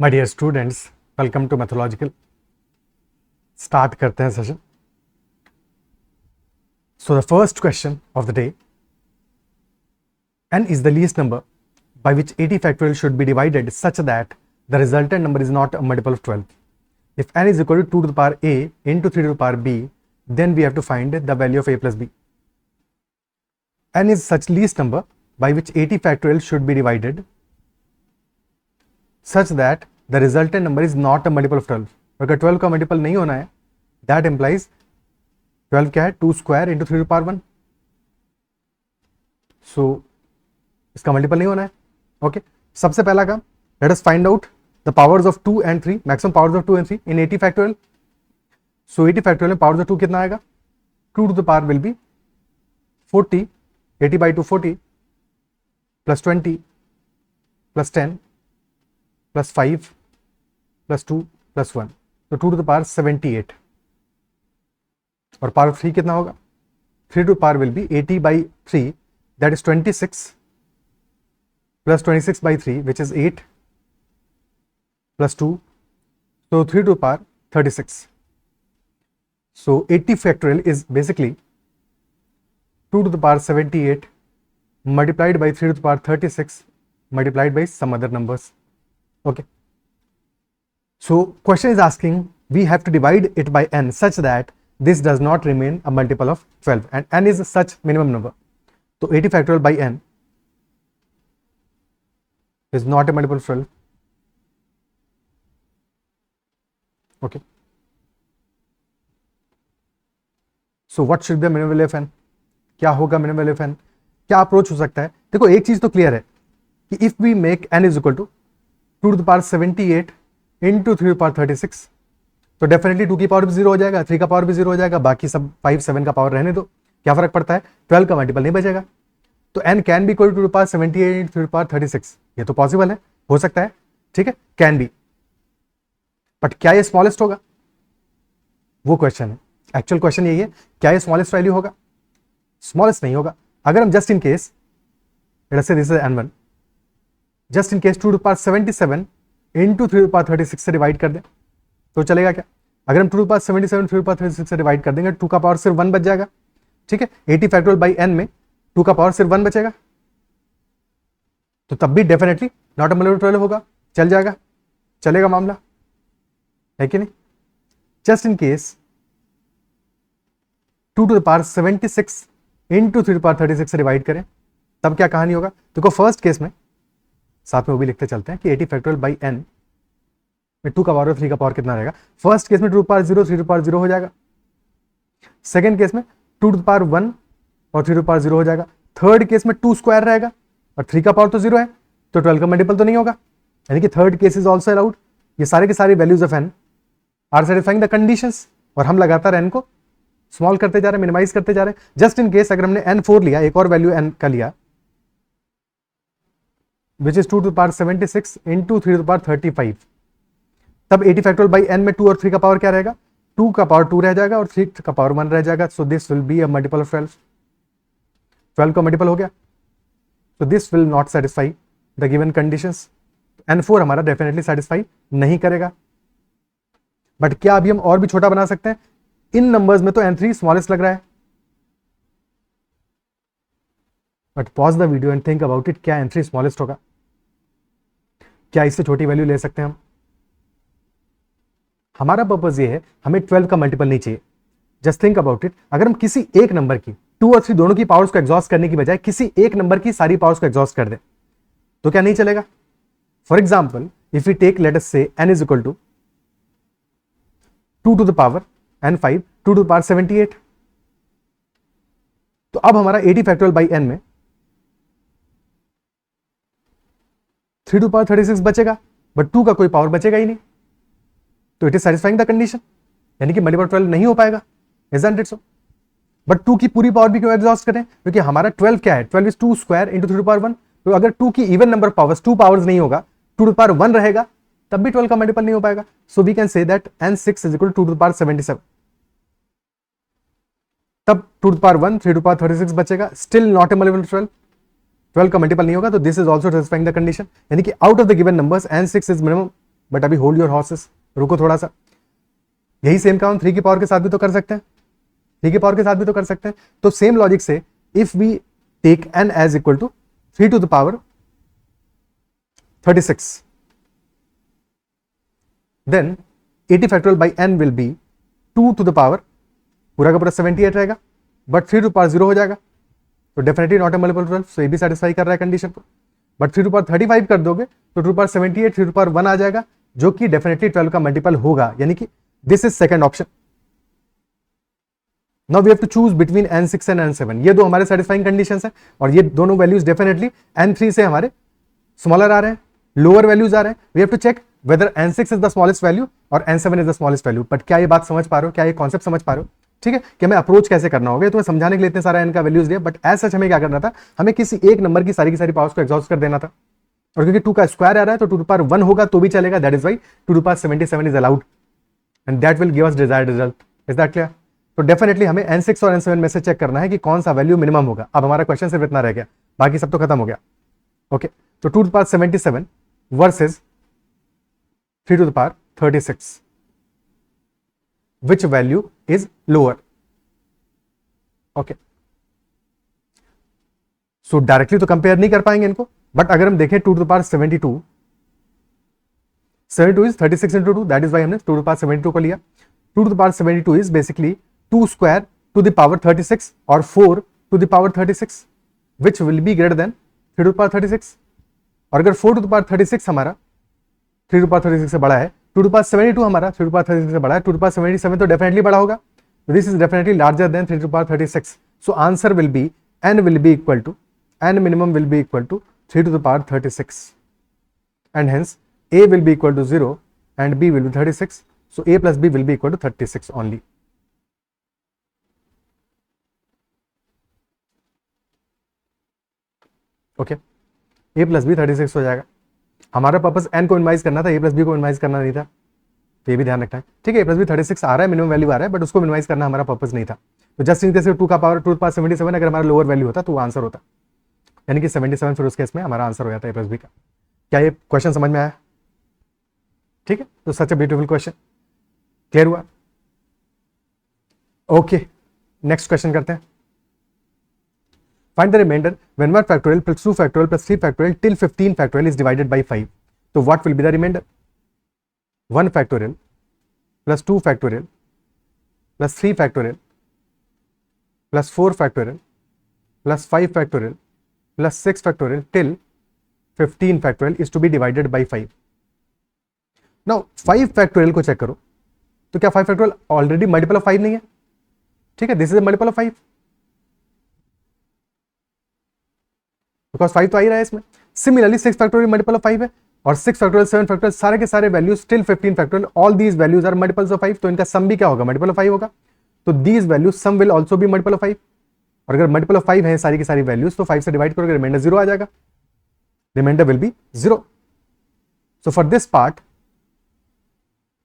My dear students, welcome to Mathological. Start करते हैं सेशन। So the first question of the day, n is the least number by which 80 factorial should be divided such that the resultant number is not a multiple of 12. If n is equal to 2 to the power a into 3 to the power b, then we have to find the value of a plus b. n is such least number by which 80 factorial should be divided such that the resultant number is not a multiple of 12. अगर 12 का multiple नहीं होना है, that implies 12 क्या है, 2 square into 3 to power 1. So इसका multiple नहीं होना है. ओके, सबसे पहला काम, let us find out the powers of 2 and 3, maximum powers of 2 and 3 in 80 factorial. So 80 factorial में पावर्स ऑफ 2 कितना आएगा? 2 to the power will be 40, 80 by 2 40 plus 20 plus 10 plus 5 plus 2 plus 1, तो 2 टू द पावर 78. और power 3 कितना होगा? 3 to power will be 80 by 3, that is 26 plus 26 by 3, which is 8 plus 2, so 3 to power 36. So 80 factorial is basically 2 to the power 78 multiplied by 3 to the power 36 multiplied by some other numbers. Okay, so question is asking, we have to divide it by n such that this does not remain a multiple of 12, and n is such minimum number. So 80 factorial by n is not a multiple of 12. Okay, so what should be the minimum value of n? क्या होगा minimum value of n? क्या approach हो सकता है? देखो, एक चीज तो क्लियर है कि if we make n is equal to 2 to the power 78 into 3 to the power 36, तो डेफिनेटली 2 की पावर भी 0 हो जाएगा, 3 का पावर भी 0 हो जाएगा, बाकी सब 5 7 का पावर रहने दो, क्या फर्क पड़ता है? 12 का मल्टीपल नहीं बचेगा. तो n can be equal to 2 to the power 78 to the power 36, ये तो पॉसिबल है, हो सकता है, ठीक है, कैन बी. बट क्या ये स्मॉलेस्ट होगा? वो क्वेश्चन है. एक्चुअल क्वेश्चन यही है, क्या ये स्मॉलेस्ट वैल्यू होगा? स्मॉलेस्ट नहीं होगा. अगर हम just in case, let's say this is n1, just in case 2 to the power 77 into 3 to the power 36 से डिवाइड कर दें तो चलेगा क्या? अगर हम 2 to the power 77 3 to the power 36 से डिवाइड कर देंगे, 2 का पावर सिर्फ 1 बच जाएगा. ठीक है, 80 फैक्टोरियल बाई n में 2 का पावर सिर्फ 1 बचेगा, तो तब भी डेफिनेटली नॉट अ मल्टीपल 12 होगा, चल जाएगा, चलेगा मामला, है कि नहीं? Just in case 2 to the power 76 into 3 to the power 36 से डिवाइड करें, तब क्या कहानी होगा? देखो, फर्स्ट केस में साथ में वो भी लिखते चलते हैं कि 80 फैक्टोरियल बाई n में 2 का पावर और 3 का पावर कितना रहेगा. फर्स्ट केस में 2 to the power 0 3 to the power 0 हो जाएगा. सेकेंड केस में 2 to the power 1 और 3 to the power 0 हो जाएगा. थर्ड केस में 2 स्क्वायर रहेगा और 3 का पावर तो 0 है, तो 12 का मल्टीपल तो नहीं होगा, यानी कि third case is also allowed. ये सारे के सारे values of n are satisfying the conditions, और हम लगातार n को स्मॉल करते जा रहे हैं, मिनिमाइज करते जा रहे हैं. जस्ट इन केस अगर हमने n4 लिया, एक और वैल्यू n का लिया, which is 2 to the power 76 into 3 to the power 35, तब 80 फैक्टोरियल बाई n में 2 और 3 का पावर क्या रहेगा? 2 का पावर 2 रह जाएगा और 3 का पावर 1 रह जाएगा. सो this will be a multiple of 12. 12 का मल्टीपल हो गया, so this will not satisfy the given conditions. n4 हमारा डेफिनेटली सेटिस्फाई नहीं करेगा. बट क्या अभी हम और भी छोटा बना सकते हैं? इन नंबर्स में तो n3 स्मॉलेस्ट लग रहा है, but pause the video and think about it. क्या n3 स्मॉलेस्ट होगा? क्या इससे छोटी वैल्यू ले सकते हैं हम? हमारा पर्पज ये है, हमें 12 का मल्टीपल नहीं चाहिए. Just think about it. अगर हम किसी एक नंबर की 2 और 3 दोनों की पावर्स को एग्जॉस्ट करने की बजाय किसी एक नंबर की सारी पावर्स को एग्जॉस्ट कर दे, तो क्या नहीं चलेगा? For example, if you take let us say n is equal to 2 to the power n5 2 to the power 78, तो अब हमारा 80 फैक्टोरियल बाई n में 3 to the power 36 बचेगा, बट 2 का कोई पावर बचेगा ही नहीं, तो it is satisfying the condition, यानी कि मल्टीपल 12 नहीं हो पाएगा. Isn't it so? बट 2 की पूरी पावर भी क्यों एग्जॉस्ट करें? क्योंकि हमारा 12 क्या है? 12 is 2 square into 3 to the power 1. तो अगर 2 की इवन नंबर पावर्स 2 पावर्स नहीं होगा, 2 to the power 1 रहेगा, तब भी 12 का मल्टीपल नहीं हो पाएगा. So we can say that n6 is equal to 2 to the power 77. तब 2 to the power 1 3 to the power 36 बचेगा, still not a multiple of 12. 12 का मल्टीपल नहीं होगा, तो this is also satisfying the condition, यानी कि out of the given numbers n6 is minimum but अभी hold your horses, रुको थोड़ा सा। यही सेम काम 3 की पावर के साथ भी तो कर सकते हैं, 3 की पावर के साथ भी तो कर सकते हैं। तो सेम लॉजिक से if we take n as equal to 3 to the power 36, then 80 factorial by n will be 2 to the power, पूरा का पूरा 78 रहेगा, बट 3 टू पावर 0 हो जाएगा, तो डेफिनेटली नॉट ए मल्टीपल 12, सो ये भी सेटिस्फाई कर रहा है कंडीशन को। बट 3 टू पावर 35 कर दोगे तो 2 टू पावर 78, 3 टू पावर 1 आ जाएगा, जो कि डेफिनेटली 12 का मल्टीपल होगा, यानी कि this is second option. Now we have to choose between n6 and n7, ये दो हमारे सेटिस्फाइंग कंडीशंस हैं, और ये दोनों वैल्यूज डेफिनेटली n3 से हमारे स्मॉलर आ रहे हैं, लोअर वैल्यूज आ रहे हैं। We have to check whether n6 is the smallest value और n7 is the smallest value. But क्या ये बात समझ पा रहे हो, क्या ये कॉन्सेप्ट समझ पा रहे हो? ठीक है, कि हमें अप्रोच कैसे करना होगा, तुम्हें समझाने के लिए इतने सारा n का वैल्यूज दिया, बट एज सच हमें क्या करना था, हमें किसी एक नंबर की सारी पावर्स को एग्जॉस्ट कर देना था। और क्योंकि 2 का स्क्वायर आ रहा है तो 2 टू पावर 1 होगा तो भी चलेगा, that is why 2 to power 77 is allowed and that will give us desired result. Is that clear? तो डेफिनेटली हमें n6 और n7 में से चेक करना है कि कौन सा वैल्यू मिनिमम होगा। अब हमारा क्वेश्चन सिर्फ इतना रह गया, बाकी सब तो खत्म हो गया। ओके, तो 2 to power 77 versus 3 to the power 36, which value is lower? Okay, so directly तो कंपेयर नहीं कर पाएंगे इनको, बट अगर हम देखें 2 to the power 72 is 36 into 2, that is why हमने 2 टू द पावर 72 को लिया। 2 to the power 72 is basically 2 square to the power 36 और 4 to the power 36, which will be greater than 3 to the power 36। और अगर 4 to the power 36 हमारा 3 to the power 36 से बड़ा है, 2 टू द पावर 72 हमारा 3 टू द पावर 36 से बड़ा है, 2 टू द पावर 77 तो डेफिनेटली बड़ा होगा, this is definitely larger than 3 to the power 36। So answer will be n will be equal to, n minimum will be equal to 3 to the power 36, and hence a will be equal to 0 and b will be 36, so a plus b will be equal to 36 only. Okay, a plus b 36 हो जाएगा। हमारा purpose n को minimise करना था, a plus b को minimise करना नहीं था, तो ये भी ध्यान रखना है। ठीक है, a plus b 36 आ रहा है, मिनिमम वैल्यू आ रहा है, बट उसको मिनिमाइज करना हमारा पर्पस नहीं था। तो जस्ट इन केस 2 का पावर 2 पावर 77 अगर हमारा लोअर वैल्यू होता तो वो आंसर होता, यानी कि 77 फिर उस केस में हमारा आंसर हो जाता है a plus b का। क्या ये क्वेश्चन समझ में आया? ठीक है, तो such a beautiful question, clear हुआ? ओके, नेक्स्ट क्वेश्चन करते हैं। Find the remainder when 1 factorial plus 2 factorial plus 3 factorial till 15 factorial is divided by 5, तो what will be the remainder? 1 factorial plus 2 factorial plus 3 factorial plus 4 factorial plus 5 factorial plus 6 factorial till 15 factorial is to be divided by 5। Now 5 factorial को check करो, तो क्या 5 factorial already multiple of 5 नहीं है? ठीक है, this is multiple of 5 because 5 तो आ ही रहा है इसमें। सिमिलरली 6 फैक्टोरियल मल्टीपल ऑफ 5 है, और 6 फैक्टोरियल 7 फैक्टोरियल सारे के सारे values till 15 factorial, all these values are multiples of 5, तो इनका सम भी क्या होगा? मल्टीपल ऑफ 5 होगा। तो these values some will also be multiple of 5, और अगर मल्टीपल ऑफ 5 है सारी की सारी वैल्यूज तो 5 से डिवाइड करोगे रिमाइंडर 0 आ जाएगा, remainder will be 0। So for this part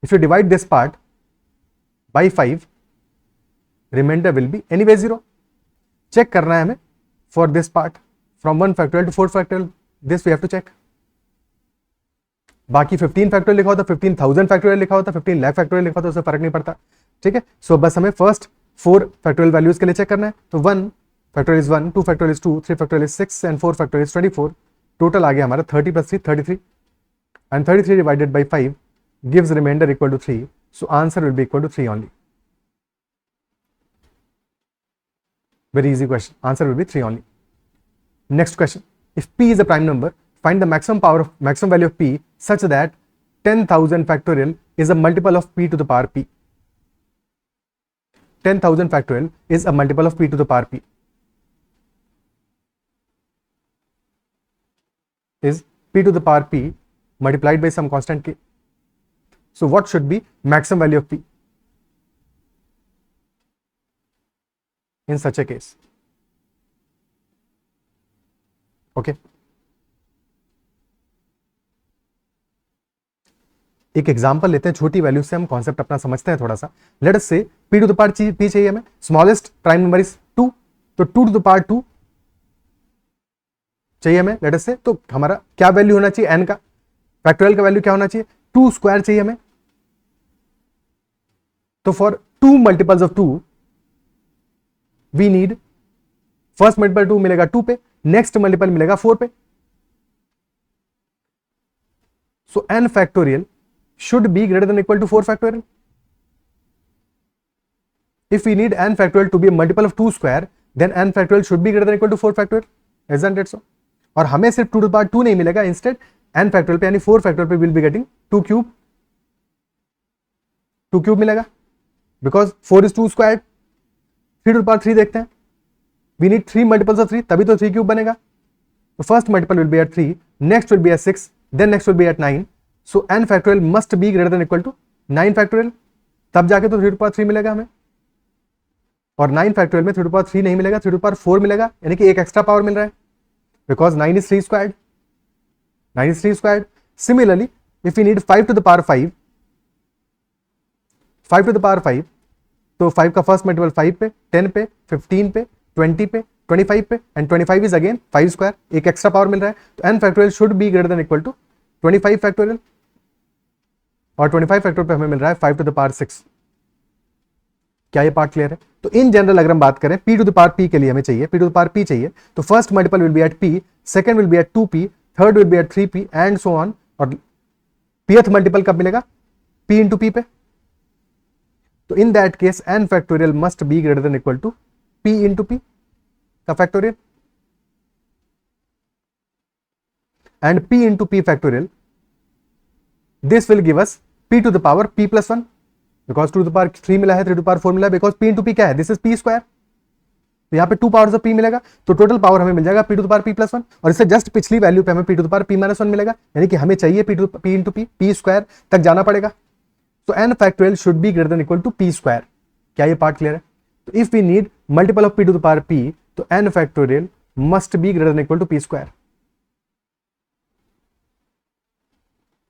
if you divide this part by 5, remainder will be anyway 0. Check करना है हमें for this part from 1 factorial to 4 factorial, this we have to check. बाकी 15 factorial लिखा होता, 15,000 factorial लिखा होता, 15 lakh factorial लिखा होता, उससे फर्क नहीं पड़ता। ठीक है, सो बस हमें फर्स्ट 4 फैक्टोरियल वैल्यूज के लिए चेक करना है। तो 1 factorial is 1, 2 factorial is 2, 3 factorial is 6 and 4 factorial is 24। Total आ गया हमारा 30 plus 3 33, and 33 divided by 5 gives remainder equal to 3, so answer will be equal to 3 only. Very easy question, answer will be 3 only. Next question, if p is a prime number, find the maximum value of p such that 10,000 factorial is a multiple of p to the power p. 10,000 factorial is a multiple of p to the power p. Is p to the power p multiplied by some constant k. So what should be maximum value of p in such a case? Okay, एक example लेते हैं, छोटी value से हम concept अपना समझते हैं थोड़ा सा। Late us say p to the power p चाहिए हमें, स्मॉलेस्ट प्राइम नंबर इज 2, तो 2 टू द पावर 2 चाहिए हमें लेट अस से। तो हमारा क्या वैल्यू होना चाहिए n का? फैक्टोरियल का वैल्यू क्या होना चाहिए? 2 स्क्वायर चाहिए हमें, तो for 2 multiples of 2 we need, first multiple 2 मिलेगा 2 पे, नेक्स्ट मल्टीपल मिलेगा 4 पे. So n factorial should be greater than equal to 4 factorial. If we need n factorial to be a multiple of 2 square, then n factorial should be greater than equal to 4 factorial. Isn't it so? और हमें सिर्फ 2 to the power 2 नहीं मिलेगा, instead n factorial पे यानी 4 factorial पे will be getting 2 cube मिलेगा, because 4 is 2 squared. 3 to the power 3 देखते हैं, we need 3 multiples of 3, तभी तो 3 क्यूब बनेगा. तो first multiple will be at 3, next will be at 6, then next will be at 9. So n factorial must be greater than equal to 9 factorial, तब जाके तो 3 to the power 3 मिलेगा हमें. और 9 फैक्टोरियल में 3 to the power 3 नहीं मिलेगा, 3 to the power 4 मिलेगा, यानी कि एक एक्स्ट्रा पावर मिल रहा है, because 9 is 3 squared. 9 is 3 squared. Similarly, if we need 5 to the power 5, 5 to the power 5, तो 5 का फर्स्ट मल्टीपल 5 पे, 10 पे, 15 पे, 20 पे, 25 पे, एंड 25 इज अगेन 5 स्क्वायर, एक एक्स्ट्रा पावर मिल रहा है. तो n factorial should be greater than equal to 25 factorial, और 25 फैक्टोरियल पे हमें मिल रहा है 5 to the power 6. क्या ये पार्ट क्लियर है? तो इन जनरल अगर हम बात करें p to the power p के लिए हमें चाहिए, p to the power p चाहिए, तो first multiple will be at p, second will be at 2p, third will be at 3p and so on. और pth मल्टीपल कब मिलेगा? p into p पे. तो in that case n factorial must be greater than equal to p into p का factorial, and p into p factorial, this will give us p to the power p plus 1, because 2 to the power 3 मिला है, 3 to the power 4 मिला है, because p into p क्या है? This is p square. तो यहाँ पे 2 powers of p मिलेगा, तो टोटल पावर हमें मिल जाएगा p to the power p plus 1, और इससे जस्ट पिछली वैल्यू पे हमें p to the power p minus 1 मिलेगा, यानी कि हमें चाहिए p इंटू p स्क्वायर तक जाना पड़ेगा. तो n factorial should be greater than equal to p square. क्या ये पार्ट क्लियर है? तो if we need multiple of p to the power p, तो n factorial must be greater than equal to p square.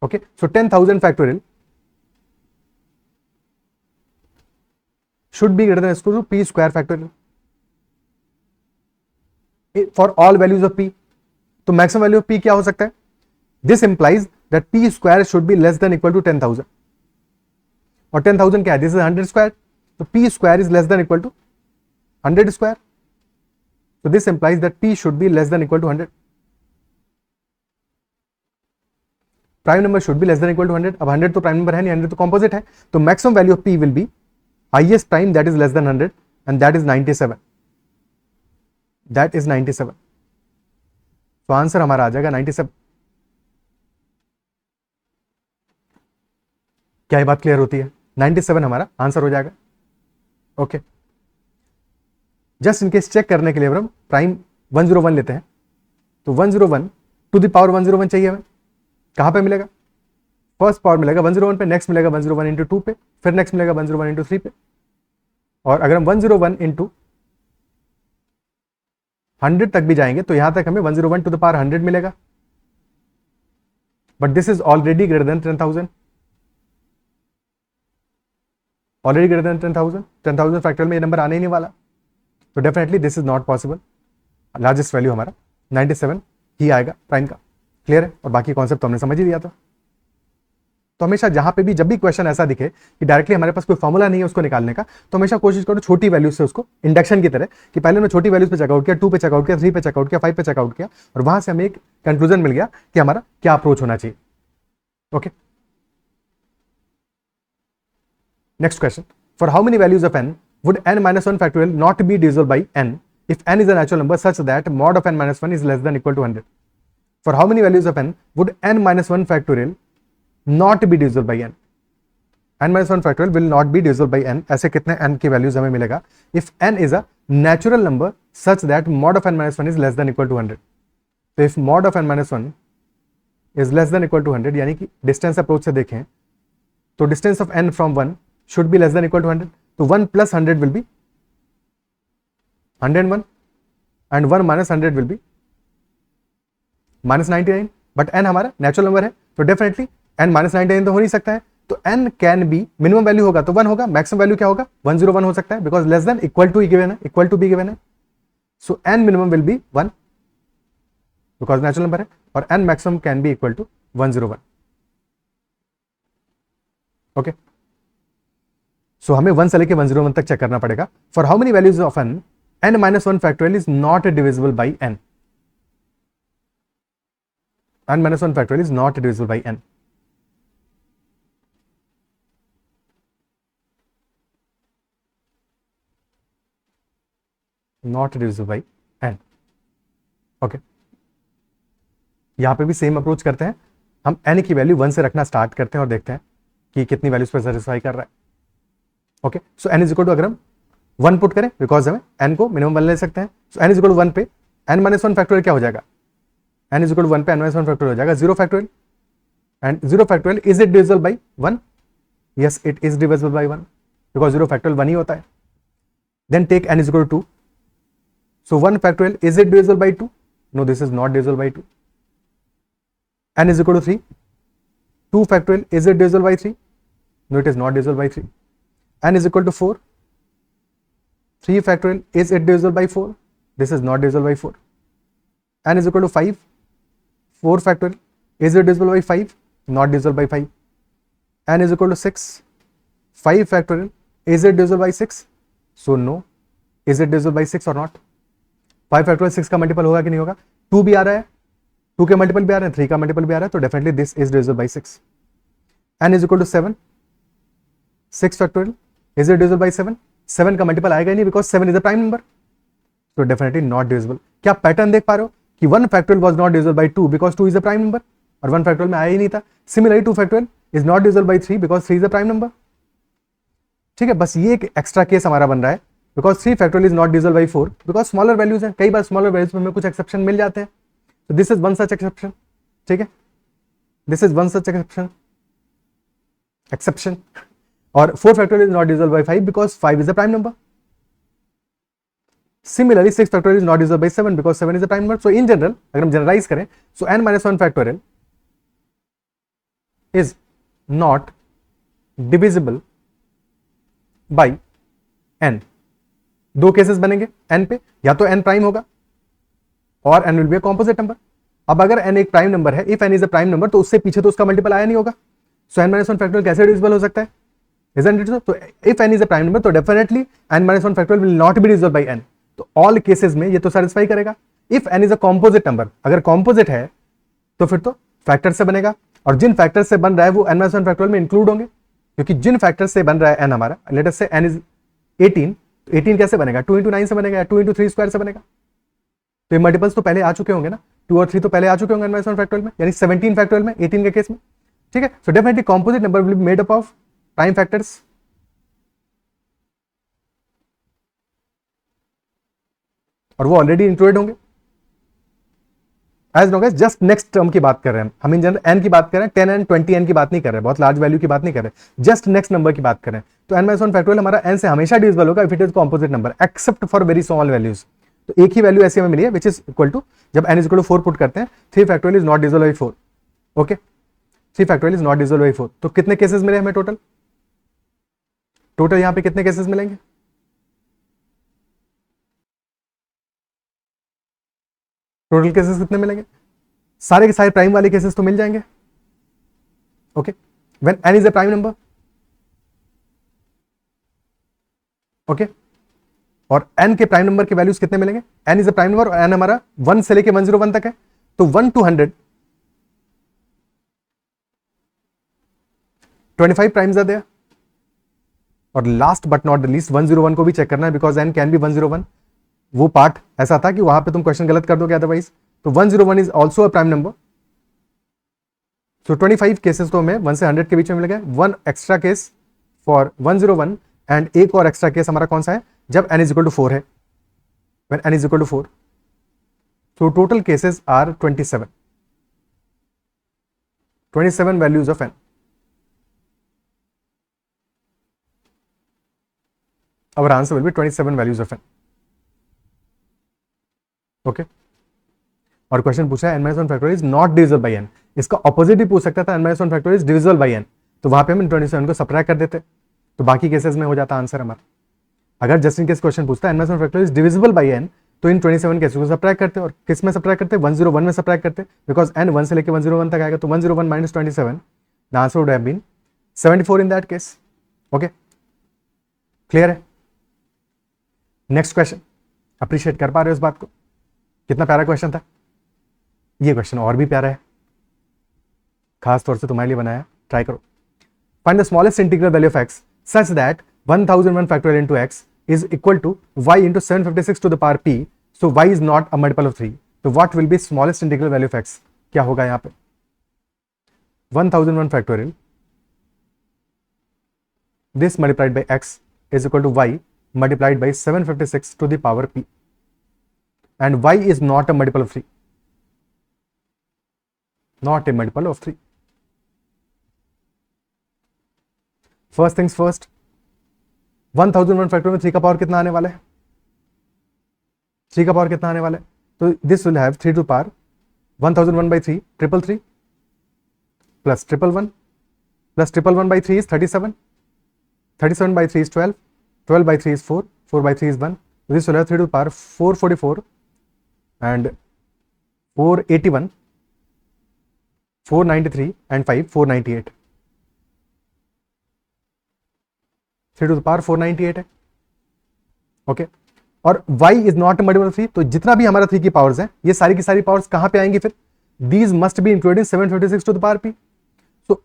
Okay, so 10,000 factorial should be greater than equal to p square factorial for all values of p. तो maximum value of p क्या हो सकता है? This implies that p square should be less than equal to 10,000. और 10,000 क्या है? This is 100 square. तो p square is less than equal to 100 square. So this implies that p should be less than equal to 100. Prime number should be less than equal to 100. अब 100 तो prime number है नहीं, 100 तो composite है. तो maximum value of p will be highest prime that is less than 100, and that is 97. That is 97. तो answer हमारा आ जाएगा 97. क्या ये बात क्लियर होती है? 97 हमारा आंसर हो जाएगा. ओके, जस्ट इनकेस चेक करने के लिए हम प्राइम 101 लेते हैं. तो 101 टू द पावर 101 चाहिए हमें. कहां पे मिलेगा? फर्स्ट पावर मिलेगा 101 पे, नेक्स्ट मिलेगा 101 इंटू 2 पे, फिर नेक्स्ट मिलेगा 101 इंटू 3 पे. और अगर हम 101 इंटू 100 तक भी जाएंगे तो यहां तक हमें 101 टू द पावर 100 मिलेगा. But this is already greater than 10,000. Already greater than 10,000. 10,000 factorial में ये नंबर आने ही नहीं वाला. तो definitely this is not possible. Largest value हमारा 97 ही आएगा प्राइम का. क्लियर है? और बाकी कॉन्सेप्ट तो हमने समझ ही दिया था. तो हमेशा जहां पे भी जब भी क्वेश्चन ऐसा दिखे कि डायरेक्टली हमारे पास कोई फॉर्मूला नहीं है उसको निकालने का, तो हमेशा कोशिश करो छोटी वैल्यू से उसको, इंडक्शन की तरह, कि पहले मैं छोटी वैल्यूज पे चेकआउट किया, 2 पे चेकआउट किया, 3 पे चेकआउट किया, 5 पे चेकआउट किया, और वहां से हमें एक कंक्लूजन मिल गया कि हमारा क्या अप्रोच होना चाहिए. Okay, next question. For how many values of n would n minus 1 factorial not be divisible by n if n is a natural number such that mod of n minus 1 is less than equal to 100? For how many values of n would n minus 1 factorial not be divisible by n? n minus 1 factorial will not be divisible by n. ऐसे कितने n की values हमें मिलेगा if n is a natural number such that mod of n minus 1 is less than equal to 100? तो if mod of n minus 1 is less than equal to 100, यानी कि distance approach से देखें तो distance of n from 1 should be less than equal to 100. तो 1 plus 100 will be 101 and 1 minus 100 will be minus 99. But n हमारा natural number है, तो definitely n minus 99 तो हो नहीं सकता है. तो n can B, minimum value होगा तो 1 होगा, मैक्सिमम वैल्यू क्या होगा? 101 हो सकता है, because less than equal to given है, इक्वल टू बी गिवन है. So n minimum will be 1 because natural number है, और n maximum can be equal to 101. Okay, so हमें 1 से लेके 101 तक चेक करना पड़ेगा. For how many values of n, n-1 factorial is not divisible by n. n-1 factorial is not divisible by n. Not divisible by n. Okay, यहां पे भी same approach करते हैं. हम n की वैल्यू 1 से रखना स्टार्ट करते हैं और देखते हैं कि कितनी वैल्यूज पर सेटिस्फाई कर रहा है. Okay, so n is equal to, अगर हम 1 पुट करें, बिकॉज हमें n को मिनिमम 1 ले सकते हैं, सो n इज इक्वल टू 1 पे n-1 फैक्टोरियल क्या हो जाएगा, n इज इक्वल टू 1 पे n-1 फैक्टोरियल हो जाएगा 0 factorial. And 0 factorial, is it divisible by 1? Yes, it is divisible by 1, because 0 factorial 1 ही होता है. Then take n is equal to 2. So 1 factorial, is it divisible by 2? No, this is not divisible by 2. n is equal to 3. 2 factorial, is it divisible by 3? No, it is not divisible by 3. n is equal to 4. 3 factorial, is it divisible by 4? This is not divisible by 4. n is equal to 5. 4 factorial, is it divisible by 5? Not divisible by 5. n is equal to 6. 5 factorial, is it divisible by 6? So no. Is it divisible by 6 or not? 5 factorial 6 का multiple होगा कि नहीं होगा? 2 भी आ रहा है, 2 के multiple भी आ रहे हैं, 3 का मल्टीपल भी आ रहा है, तो definitely this is divisible by 6. n is equal to 7. 6 factorial, is it divisible by 7? 7 का मल्टीपल आएगा ही नहीं, because 7 is a prime number, तो डेफिनेटली नॉट डिविजिबल. क्या पैटर्न देख पा रहे हो कि 1 factorial was not divisible by 2 because 2 is a prime number, और 1 फैक्टोरियल में आया ही नहीं था. Similarly 2 factorial is not divisible bye 3 because 3 is a prime number. ठीक है, बस ये एक एक्स्ट्रा केस हमारा बन रहा है, because 3 factorial is not divisible by 4 because smaller values हैं. कई बार स्मॉलर वैल्यूज में हमें कुछ एक्सेप्शन मिल जाते हैं, तो this is one such exception. ठीक है, this is one such exception. और 4 factorial is not divisible by 5 because 5 is a prime number. Similarly 6 factorial is not divisible by 7 because 7 is a prime number. So in general, अगर हम generalise करें, सो n-1 factorial is not divisible by n. दो cases बनेंगे n पे, या तो n prime होगा और n will be a composite number. अब अगर n एक प्राइम नंबर है, if n is a prime number, तो उससे पीछे तो उसका मल्टीपल आया नहीं होगा. सो n-1 फैक्टोरियल कैसे डिविजिबल हो सकता है? Isn't it so? तो if n is a prime number, तो definitely n-1 factorial will not be divisible by n. तो ऑल केसेस में ये तो सेटिस्फाई करेगा. If n is a composite number, अगर कॉम्पोजिट है तो फिर तो फैक्टर से बनेगा, और जिन फैक्टर से बन रहा है वो n-1 फैक्टोरियल में इंक्लूड होंगे, क्योंकि जिन फैक्टर से बन रहा है n हमारा, late us say n is 18, 18 कैसे बनेगा? 2 into 9 से बनेगा, 2 into 3 स्क्वायर से बनेगा. तो ये मल्टीपल्स तो पहले आ चुके होंगे ना, 2 और 3 तो पहले आ चुके होंगे n-1 फैक्टोरियल में, यानी 17 फैक्टोरियल में 18 के केस में. ठीक है, so definitely composite number will be made up of prime factors. और वो ऑलरेडी इंक्लूडेड होंगे. As long as just next term की बात कर रहे हैं हम इन जनरल n की बात कर रहे हैं, 10n 20n की बात नहीं कर रहे, बहुत लार्ज वैल्यू की बात नहीं कर रहे, जस्ट नेक्स्ट नंबर की बात कर रहे हैं. तो n-1 फैक्टोरियल हमारा n से हमेशा डिविजिबल होगा if it is composite number, except for very small values. तो एक ही वैल्यू ऐसी हमें मिली है, विच इज इक्वल टू, जब n is equal to 4 put करते हैं, 3 factorial is not divisible by 4. Okay, 3 factorial is not divisible by 4. तो कितने केसेस मिले हमें टोटल? यहां पे कितने केसेस मिलेंगे? टोटल केसेस कितने मिलेंगे? सारे के सारे प्राइम वाले केसेस तो मिल जाएंगे. Okay, when n is a prime number. Okay, और n के प्राइम नंबर के वैल्यूज कितने मिलेंगे? n is a prime number और n हमारा 1 से लेके 101 तक है, तो 1 to 100 25 प्राइम्स आर देयर. और last but not the least 101 को भी चेक करना है, बिकॉज n कैन बी 101. वो पार्ट ऐसा था कि वहां पे तुम क्वेश्चन गलत कर दोगे अदरवाइज. तो 101 is also a prime number. So 25 cases तो हमें 1 से 100 के बीच में मिल गए. One extra case for 101, and एक और एक्स्ट्रा केस हमारा कौन सा है? जब n इज इक्वल टू 4 है, when n is equal to 4. So total cases are 27 values of n. our answer will be 27 values of n. Okay, और question पूछा है n-1 factorial is not divisible by n. इसका opposite भी पूछ सकता था, n-1 factorial is divisible by n, तो वहां पे हम 27 को सब्ट्रैक्ट कर देते, तो बाकी केसेस में हो जाता आंसर हमारा. अगर जस्ट इन केस क्वेश्चन पूछता है n-1 factorial is divisible by n, तो इन 27 केसेस को सब्ट्रैक्ट करते, और किस में सब्ट्रैक्ट करते? 101 में सब्ट्रैक्ट करते, बिकॉज n 1 से लेके 101 तक आएगा, तो 101 minus 27, the answer would have been 74 in that case. Okay, clear है? नेक्स्ट क्वेश्चन, अप्रिशिएट कर पा रहे हो इस बात को? कितना प्यारा क्वेश्चन था। ये क्वेश्चन और भी प्यारा है, खास तौर से तुम्हारे लिए बनाया, ट्राई करो। Find the smallest integral value of x such that 1001 factorial into x is equal to y into 756 to the power p, so y is not a multiple of 3, तो what will be smallest integral value of x? क्या होगा यहां पे? 1001 factorial this multiplied by x is equal to y multiplied by 756 to the power p, and y is not a multiple of 3, not a multiple of 3. First things first, 1001 factorial में 3 का power कितना आने वाला है? 3 का power कितना आने वाला है? तो this will have 3 to power 1001 by 3 333 plus 111 plus 111 by 3 is 37, 37 by 3 is 12, 12 by 3 is 4, 4 by 3 is 1. This will have 3 to the power 444 and 481, 493 and 5 498. 3 to the power 498 है। ओके, और y is not multiple of 3, तो जितना भी हमारा 3 की powers हैं, ये सारी की सारी पावर्स कहां पे आएंगी फिर? These must be included in 756 to the power p. So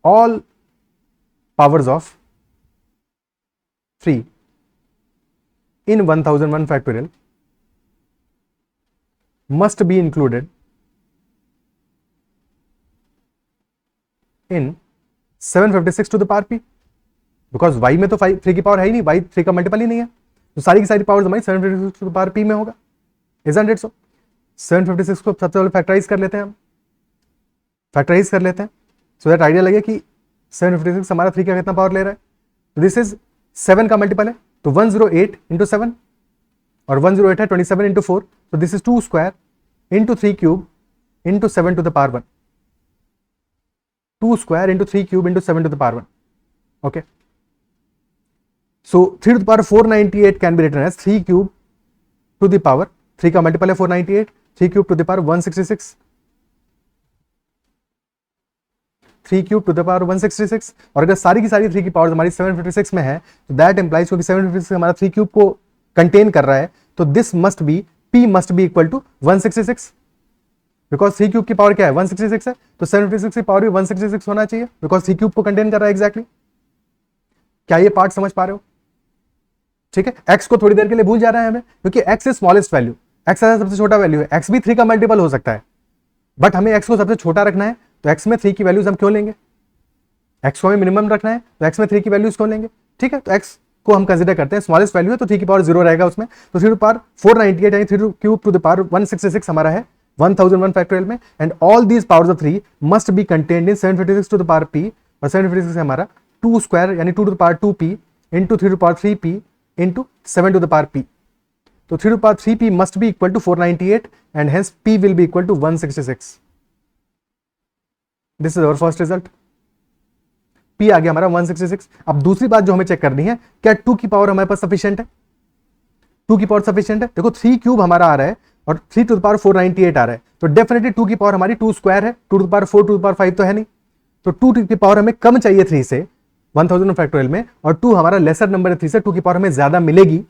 all powers of 3 in 1001 factorial must be included in 756 to the power p, because y में तो 3 की पावर है ही नहीं, y 3 का मल्टीपल ही नहीं है, तो सारी की सारी पावर्स हमारी 756 to the power p में होगा। Isn't it so? 756 को सबसे पहले फैक्टराइज कर लेते हैं, हम फैक्टराइज कर लेते हैं सो दैट आइडिया लगे कि 756 हमारा 3 का कितना पावर ले रहा है। तो दिस इज 7 का मल्टीपल है, तो 108 इंटू 7 और 108 है 27 इंटू 4, तो this is 2 square into 3 cube into 7 to the power 1, 2 square into 3 cube into 7 to the power 1. Okay, so 3 to the power 498 can be written as 3 cube to the power 3 का multiple है 498, 3 cube to the power 166, 3 cube to the power 166, और अगर सारी की सारी 3 की power हमारी 756 में है, तो दैट इंप्लाइज क्योंकि 756 हमारा 3 क्यूब को कंटेन कर रहा है, तो this must be p must be equal to 166, because 3 cube की पावर क्या है 166 है, तो 756 की पावर भी 166 होना चाहिए, बिकॉज 3 क्यूब को कंटेन कर रहा है एग्जैक्टली। क्या ये पार्ट समझ पा रहे हो? ठीक है, x को थोड़ी देर के लिए भूल जा रहे हैं हमें, क्योंकि x is smallest value, x सबसे छोटा वैल्यू है, x भी 3 का मल्टीपल हो सकता है, बट हमें x को सबसे छोटा रखना है, तो x में 3 की वैल्यूज हम क्यों लेंगे? x को हमें मिनिमम रखना है, तो x में 3 की वैल्यूज क्यों लेंगे? ठीक है, तो x को हम कंसीडर करते हैं स्मॉलेस्ट वैल्यू है, तो 3 की पावर 0 रहेगा उसमें, तो 3 टू पावर 498 यानी 3 क्यूब टू द पावर 166 हमारा है 1001 फैक्टोरियल में, and all these powers of 3 must be contained in 756 to the power p, और 756 हमारा 2 स्क्वायर यानी 2 to the power 2p into 3 to power 3p into 7 to the power p, तो 3 to power 3p must be equal to 498 and hence p will be equal to 166. This is our first result, p आ गया हमारा 166. अब दूसरी बात जो हमें check करनी है, क्या 2 की पावर हमारे पास सफिशिएंट है? 2 की पावर सफिशिएंट है, देखो 3 क्यूब हमारा आ रहा है और 3 टू द पावर 498 आ रहा है, तो डेफिनेटली 2 की पावर हमारी 2 स्क्वायर है, 2 to the power 4 to the power 5 तो है नहीं, तो 2 की पावर हमें कम चाहिए 3 से 1000 फैक्टोरियल में, और 2 हमारा लेसर नंबर है 3 से, 2 की पावर हमें ज्यादा मिलेगी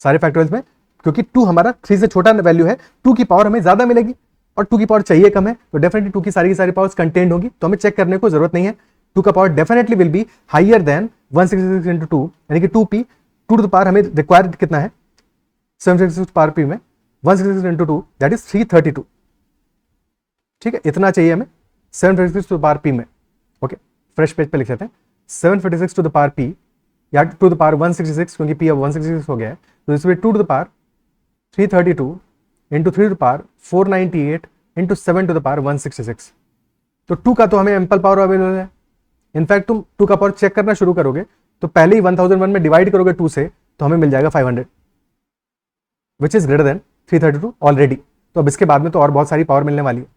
सारे फैक्टोरियल में, क्योंकि 2 हमारा 3 से छोटा वैल्यू है, 2 की पावर हमें ज्यादा मिलेगी, और 2 की पावर चाहिए कम है, तो डेफिनेटली 2 की सारी पावर्स कंटेंट होगी, तो हमें चेक करने को जरूरत नहीं है. 2 का power definitely will be higher than 166 into 2, यानी कि 2p, 2 टू द पावर हमें रिक्वायर्ड कितना है 766 पावर p में 166 इंटू 2 दैट इज 332. ठीक है, इतना चाहिए हमें 756 टू द पावर p में. ओके, फ्रेश पेज पे लिख लेते हैं 756 टू द पावर p या टू द पावर 166, क्योंकि p अब 166 हो गया है, तो इसमें 2 to the power 332 into 3 to the power 498 into 7 to the power 166. तो 2 का तो हमें एम्पल पावर अवेलेबल है. इनफैक्ट तुम 2 का पावर चेक करना शुरू करोगे तो पहले ही 1001 में डिवाइड करोगे 2 से, तो हमें मिल जाएगा 500, which is greater than 332 already. तो अब इसके बाद में तो और बहुत सारी पावर मिलने वाली है,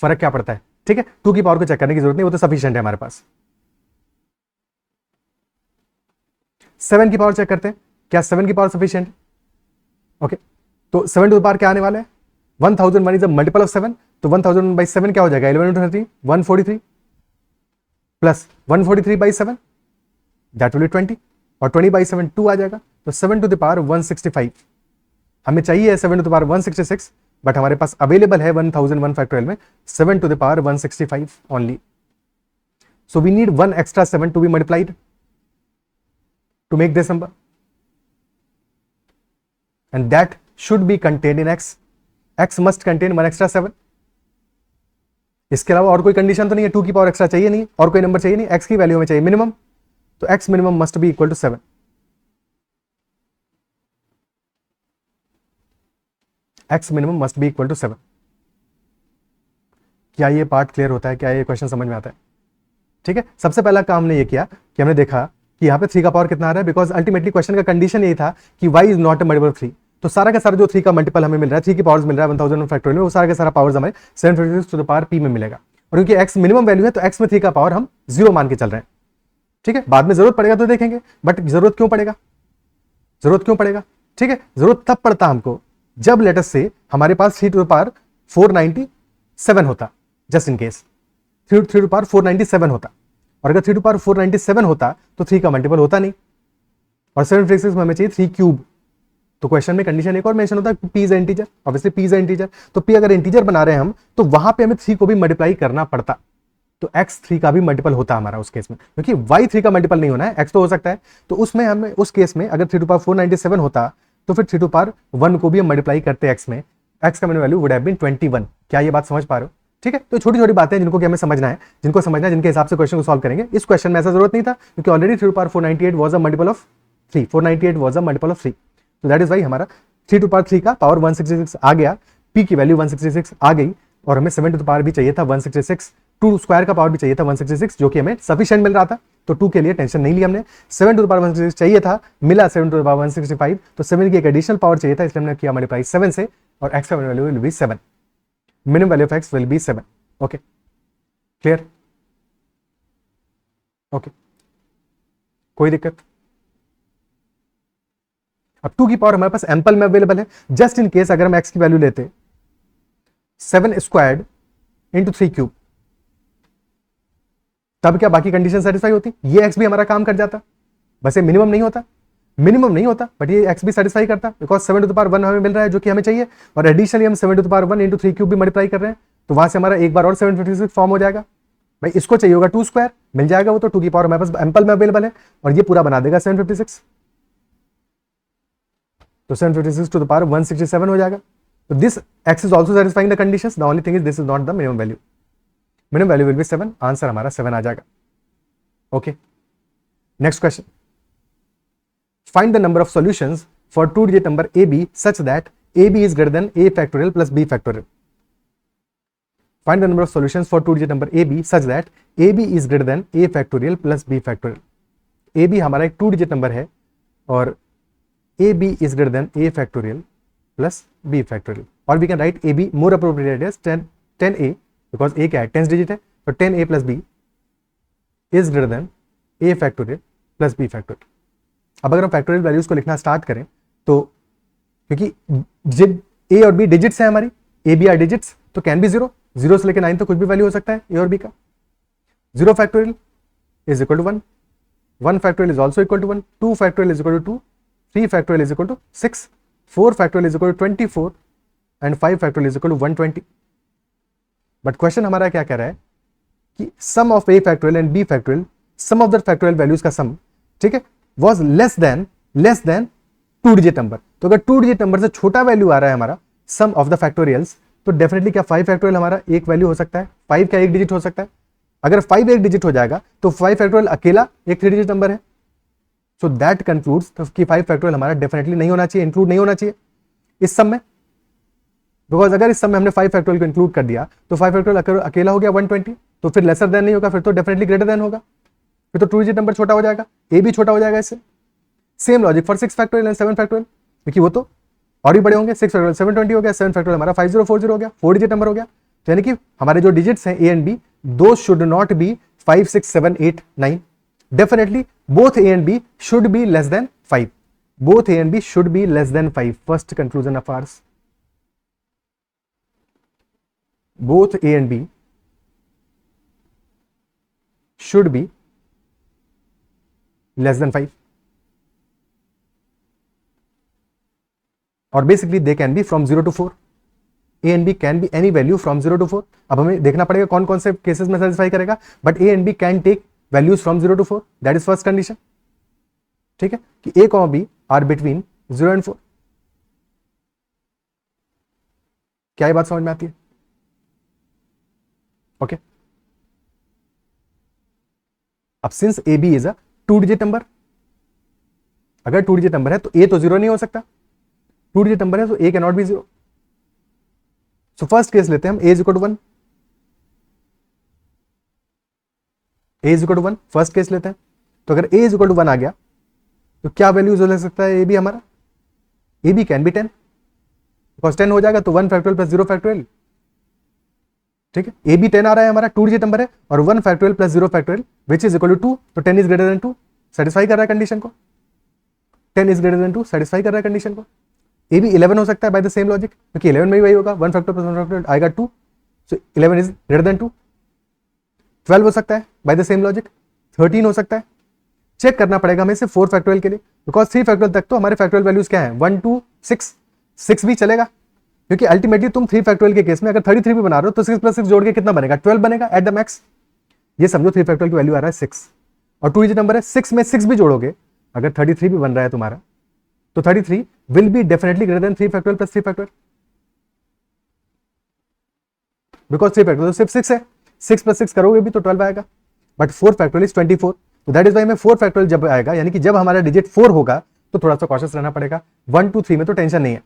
फर्क क्या पड़ता है. ठीक है, 2 की पावर को चेक करने की जरूरत नहीं, वो तो सफिशिएंट है हमारे पास. 7 की पावर चेक करते हैं, क्या 7 की पावर सफिशिएंट है? ओके, तो 7 टू द पावर क्या आने वाला है 1001 इज अ मल्टीपल ऑफ 7, तो 1001 बाई 7 क्या हो जाएगा 11 into 13 143. Plus 143/7 that will be 20, और 20/7 2 आ जाएगा, तो 7 टू द पावर 165। हमें चाहिए 7 टू द पावर 166, बट हमारे पास अवेलेबल है 1001 फैक्टोरियल में 7 to the power 165 only. So we need 1 extra 7 to be multiplied to make this number, and that should be contained in x. x must contain 1 extra 7। इसके अलावा और कोई condition तो नहीं है, 2 की पावर एक्स्ट्रा चाहिए नहीं, और कोई नंबर चाहिए नहीं, x की वैल्यू में चाहिए मिनिमम, तो x minimum must be equal to 7। x minimum must be equal to 7। क्या ये पार्ट क्लियर होता है? क्या ये क्वेश्चन समझ में आता है? ठीक है, सबसे पहला काम हमने ये किया कि हमने देखा कि यहाँ पे 3 का पावर कितना आ रहा है, बिकॉज अल्टीमेटली क्वेश्चन का कंडीशन ये था कि y is not a multiple 3। तो सारा का सारा जो 3 का मल्टीपल हमें मिल रहा है, 3 की पावर्स मिल रहा है 1000 फैक्टोरियल में, वो सारा का सारा पावर्स हमें 756 टू द पावर p में मिलेगा। और क्योंकि x मिनिमम वैल्यू है, तो x में 3 का पावर हम 0 मान के चल रहे हैं। ठीक है, बाद में जरूरत पड़ेगा तो देखेंगे, बट जरूरत क्यों पड़ेगा? जरूरत क्यों पड़ेगा? ठीक है, जरूरत तब पड़ता हमको जब लेटर से हमारे पास 3 टू द पावर 497 होता, just in case 3 to the power 497 होता, और अगर 3 टू पावर 497 होता तो 3 का मल्टीपल होता नहीं, और 756 में हमें चाहिए 3 क्यूब। तो क्वेश्चन में कंडीशन एक और मेंशन होता है, p is integer, obviously p is integer, तो p अगर इंटीजर बना रहे हैं हम, तो वहां पे हमें 3 को भी मल्टीप्लाई करना पड़ता, तो x 3 का भी मल्टीपल होता हमारा उस केस में, क्योंकि y 3 का मल्टीपल नहीं होना है, x तो हो सकता है। तो उसमें हमें उस केस में अगर 3 टू पावर 497 होता, तो फिर 3 टू पावर 1 को भी हम मल्टीप्लाई करते x में, x का वैल्यू वुड हैव बीन 21। क्या ये बात समझ पा रहे हो? ठीक है, तो छोटी छोटी बातें जिनको कि हमें समझना है, जिनके हिसाब से क्वेश्चन को सॉल्व करेंगे। इस क्वेश्चन में ऐसा जरूरत नहीं था, क्योंकि already 3 to power 498 was a multiple of 3, 498 was a multiple of 3, तो दैट इज वाई हमारा 3 टू पावर 3 का पावर 166 आ गया, p की वैल्यू 166 आ गई, और हमें 7 टू पावर भी चाहिए था 166, 2 स्क्वायर का पावर भी चाहिए था 166, जो कि हमें सफिशिएंट मिल रहा था, तो 2 के लिए टेंशन नहीं लिया हमने। 7 टू पावर 166 चाहिए था, मिला 7 टू पावर 165, तो 7 की एक एडिशनल पावर चाहिए था, इसलिए हमने किया मल्टीप्लाई 7 से, और x का value will be 7, minimum value of x will be 7। Okay, clear? Okay, कोई दिक्कत? अब 2 की पावर हमारे पास एम्पल में अवेलेबल है, जस्ट इन केस अगर हम x की वैल्यू लेते 7 स्क्वायर्ड इंटू 3 क्यूब, तब क्या बाकी कंडीशन सेटिस्फाई होती? ये x भी हमारा काम कर जाता, बस ये मिनिमम नहीं होता, बट ये x भी सेटिस्फाई करता, बिकॉज 7 टू द पावर 1 हमें मिल रहा है, जो कि हमें चाहिए, और एडिशनली हम 7 to the power 1 into 3 cube भी मल्टीप्लाई कर रहे हैं, तो वहां से हमारा एक बार और 756 फॉर्म हो जाएगा। भाई इसको चाहिए होगा 2 स्क्वायर, मिल जाएगा वो, तो 2 की पावर हमारे पास एम्पल में अवेलेबल है, और ये पूरा बना देगा 756, तो 756 टू द पावर 167 हो जाएगा। तो this x is also satisfying the conditions, the only thing is this is not the minimum value, minimum value will be 7, answer हमारा 7 आ जाएगा। Okay, next question, find the number of solutions for 2 digit number ab such that ab is greater than a factorial plus b factorial। Find the number of solutions for 2 digit number ab such that ab is greater than a factorial plus b factorial। ab हमारा एक 2 digit number है, और ab is greater than a factorial plus b factorial, और we can write ab more appropriate as 10a, because a क्या है 10 digit है, तो 10a plus b is greater than a factorial plus b factorial। अब अगर हम factorial values को लिखना स्टार्ट करें, तो क्योंकि a और b डिजिट्स हैं हमारी, a b आर डिजिट्स, तो कैन बी 0 से लेकर 9 तक कुछ भी वैल्यू हो सकता है a और b का। 0 factorial is equal to 1, 1 factorial is also equal to 1, 2 factorial is equal to 2, 3 factorial is equal to 6, 4 factorial is equal to 24, and 5 factorial is equal to 120। But question हमारा क्या कह रहा है कि sum of a factorial and b factorial, sum of the factorial values का sum, ठीक है, was less than 2 digit number. तो अगर 2 डिजिट नंबर से छोटा वैल्यू आ रहा है हमारा सम ऑफ द फैक्टोरियल्स, तो डेफिनेटली क्या 5 फैक्टोरियल हमारा एक वैल्यू हो सकता है, 5 क्या एक डिजिट हो सकता है। अगर 5 एक डिजिट हो जाएगा, तो 5 फैक्टोरियल अकेला एक 3 डिजिट नंबर है, सो दैट कंक्लूड्स कि 5 फैक्टोरियल हमारा डेफिनेटली नहीं होना चाहिए, इंक्लूड नहीं होना चाहिए इस सम में, बिकॉज अगर इस सम में हमने 5 फैक्टोरियल को इंक्लूड कर दिया, तो 5 फैक्टोरियल अकेला हो गया 120, तो फिर लेसर देन नहीं होगा, फिर तो डेफिनेटली ग्रेटर देन होगा, फिर तो 2 डिजिट नंबर छोटा हो जाएगा, ए भी छोटा हो जाएगा इससे। Same logic for 6 factorial and 7 factorial, क्योंकि वो तो और भी बड़े होंगे, 6 फैक्टोरियल 720 हो गया, 7 फैक्टोरियल हमारा 5040 हो गया, 4 डिजिट नंबर हो गया, तो यानी कि हमारे जो डिजिट्स हैं ए एंड बी, दो should not be 5 6 7 8 9, definitely both A and B should be less than 5, both A and B should be less than 5, first conclusion of ours, both a and b should be less than 5 और basically they can be from 0 to 4. A and B can be any value from 0 to 4. अब हमें देखना पड़ेगा कौन कौन से cases में satisfy करेगा, but A and B can take values from 0 to 4. That is first condition. ठीक है, कि A comma B are between 0 and 4. क्या ये बात समझ में आती है? ओके. अब since A B is a 2 digit number, अगर 2 डिजिट नंबर है तो ए तो 0 नहीं हो सकता. 2 डिजिट नंबर है तो A can not be 0. So first case लेते हैं हम, A is equal to 1. A is equal to 1 first case लेते हैं. तो अगर ए इज इक्वल टू 1 आ गया तो क्या वैल्यूज ले सकता है ए बी हमारा? A B can be 10, because 10 हो जाएगा तो 1 फैक्टोरियल प्लस 0 फैक्टोरियल. ठीक है, ए बी 10 आ रहा है हमारा, 2 डिजिट नंबर है, और 1 factorial plus 0 factorial which is equal to 2. तो 10 इज ग्रेटर देन 2 सेटिस्फाई कर रहा है कंडीशन को. 10 इज ग्रेटर देन 2 सेटिस्फाई कर रहा है कंडीशन को. ए बी 11 हो सकता है बाय द सेम लॉजिक, क्योंकि 11 में भी वही होगा, 1 फैक्टर प्लस 1 फैक्टोरियल आएगा 2. सो 11 इज ग्रेटर देन 2. 12 हो सकता है बाय द सेम लॉजिक. 13 हो सकता है. चेक करना पड़ेगा हमें सिर्फ 4 फैक्टोरियल के लिए, बिकॉज 3 फैक्टोरियल तक तो हमारे फैक्टोरियल वैल्यूज क्या है, 1 2 6. 6 भी चलेगा, क्योंकि अल्टीमेटली तुम 3 फैक्टोरियल के केस में अगर 33 भी बना रहे हो तो 6 प्लस 6 जोड़ के कितना बनेगा, 12 बनेगा एट द मैक्स. ये समझो 3 फैक्टोरियल की वैल्यू आ रहा है 6, और 2 डिजिट नंबर है, 6 में 6 भी जोड़ोगे अगर 33 भी बन रहा है तुम्हारा, तो 33 will be definitely greater than 3 factorial plus 3 factorial, because 3 factorial सिर्फ 6 है. 6 प्लस 6 करोगे भी तो 12 आएगा, बट 4 फैक्टोरियल इज 24. तो दैट इज वाई में 4 फैक्टोरियल जब आएगा, यानी कि जब हमारा डिजिट 4 होगा तो थोड़ा सा कॉशियस रहना पड़ेगा. 1 2 3 में तो टेंशन नहीं है,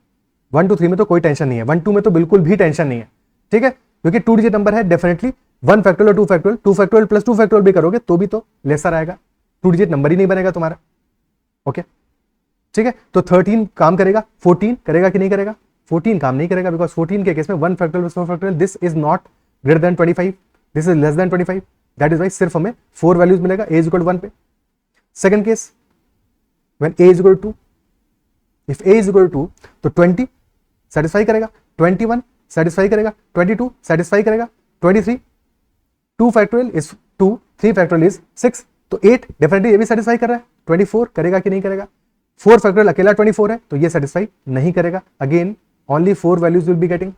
1 2 3 में तो कोई टेंशन नहीं है, 1 2 में तो बिल्कुल भी टेंशन नहीं है. ठीक है, क्योंकि 2 डिजिट नंबर है, डेफिनेटली 1 फैक्टोरियल और 2 फैक्टोरियल, 2 फैक्टोरियल प्लस 2 फैक्टोरियल भी करोगे तो भी तो लेसर आएगा, 2 डिजिट नंबर ही नहीं बनेगा तुम्हारा. ओके, ठीक है. तो 13 काम करेगा, 14 करेगा कि नहीं करेगा? 14 काम नहीं करेगा, बिकॉज 14 के केस में 1 factorial plus 4 factorial, this is not greater than 25, this is less than 25. That is why सिर्फ हमें 4 वैल्यूज मिलेगा ए इज इक्वल टू 1 पे. Second case, when A is equal to 2, if A is equal to 2 तो 20 satisfy करेगा, 21 satisfy करेगा, 22 satisfy करेगा, 23 2 factorial is 2, 3 factorial is 6, तो 8 definitely ये भी सेटिस्फाई कर रहा है. 24 करेगा कि नहीं करेगा? 4 फैक्टोरियल अकेला 24 है तो ये सेटिस्फाई नहीं करेगा. Again only 4 values will be getting.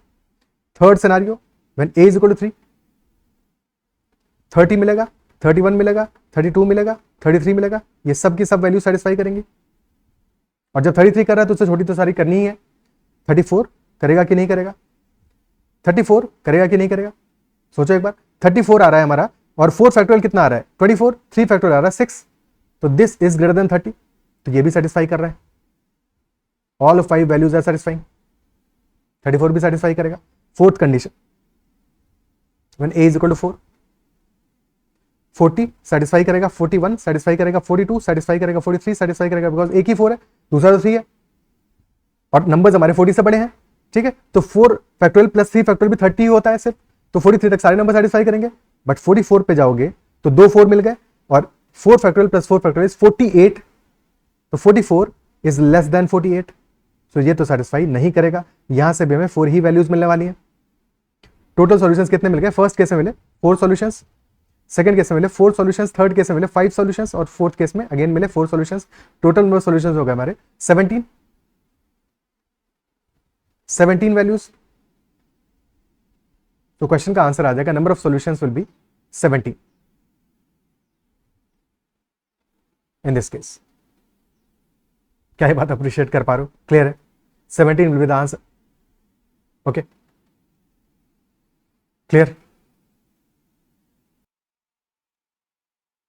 Third scenario, when A is equal to 3, 30 मिलेगा, 31 मिलेगा, 32 मिलेगा, 33 मिलेगा, ये सब की सब वैल्यू सेटिस्फाई करेंगी. और जब 33 कर रहा है तो उससे छोटी तो सारी करनी ही है. 34 करेगा कि नहीं करेगा? 34 करेगा कि नहीं करेगा? सोचो एक बार, 34 आ रहा है हमारा, और 4 फैक्टोरियल कितना आ रहा है? 24, 3 फैक्टोरियल आ रहा है 6, तो दिस इज ग्रेटर देन 30, तो ये भी सेटिस्फाई कर रहा है. All of 5 values are satisfying. 34 भी सेटिस्फाई करेगा. Fourth condition, when A is equal to 4, 40 satisfy करेगा, 41 सेटिस्फाई करेगा, 42 सेटिस्फाई करेगा, 43 सेटिस्फाई करेगा, बिकॉज एक ही 4 है, दूसरा तो 3 है, और नंबर्स हमारे 40 से बड़े हैं. ठीक है, तो 4 फैक्टोरियल प्लस 3 फैक्टोरियल भी 30 होता है सिर्फ, तो 43 तक सारे नंबर सेटिस्फाई करेंगे. बट 44 पे जाओगे तो 2 4 मिल गए, और 4 फैक्टोरियल प्लस 4 फैक्टोरियल इज 48, तो 44 इज लेस देन 48, तो ये तो सेटिस्फाई नहीं करेगा. यहां से भी हमें 4 ही वैल्यूज मिलने वाली हैं. टोटल सॉल्यूशंस कितने मिल गए? फर्स्ट केस में मिले 4 सॉल्यूशंस, सेकंड केस में मिले 4 सॉल्यूशंस, थर्ड केस में मिले 5 सॉल्यूशंस, और फोर्थ केस में अगेन मिले 4 सॉल्यूशंस. टोटल नंबर सॉल्यूशंस हो गए हमारे 17 वैल्यूज. तो क्वेश्चन का आंसर आ जाएगा, number of solutions will be 17 in this case. क्या ये बात अप्रिशिएट कर पा रहे हो? क्लियर है? 17 will be the answer. Okay, clear?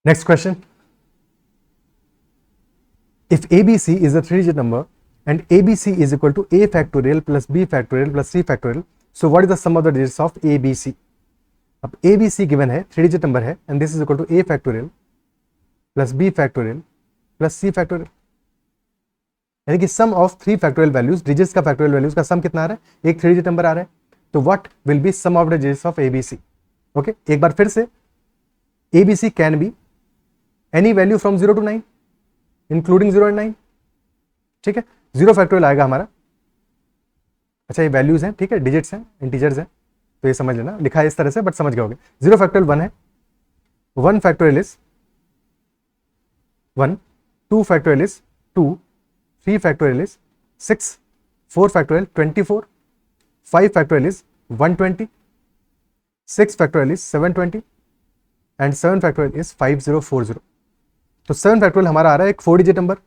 Next question. If ABC is a 3-digit number and ABC is equal to A factorial plus B factorial plus C factorial, so what is the sum of the digits of ABC? अब ABC given है, 3-digit number है, and this is equal to A factorial plus B factorial plus C factorial. यानी कि sum of 3 factorial values, digits का factorial values का sum कितना आ रहा है? एक 3-digit number आ रहा है, तो what will be sum of the digits of ABC? Okay, एक बार फिर से, ABC can be any value from 0 to 9 including 0 and 9. ठीक है, 0 फैक्टोरियल आएगा हमारा. अच्छा, ये वैल्यूज हैं, ठीक है, डिजिट्स हैं, इंटीजर्स हैं, तो ये समझ लेना, लिखा है इस तरह से बट समझ गए होगे. 0 फैक्टोरियल 1 है, 1 factorial is 1, 2 factorial is 2, 3 factorial is 6, 4 factorial 24, 5 factorial is 120, 6 factorial is 720 and 7 factorial is 5040. तो 7 factorial हमारा आ रहा है एक 4 डिजिट नंबर,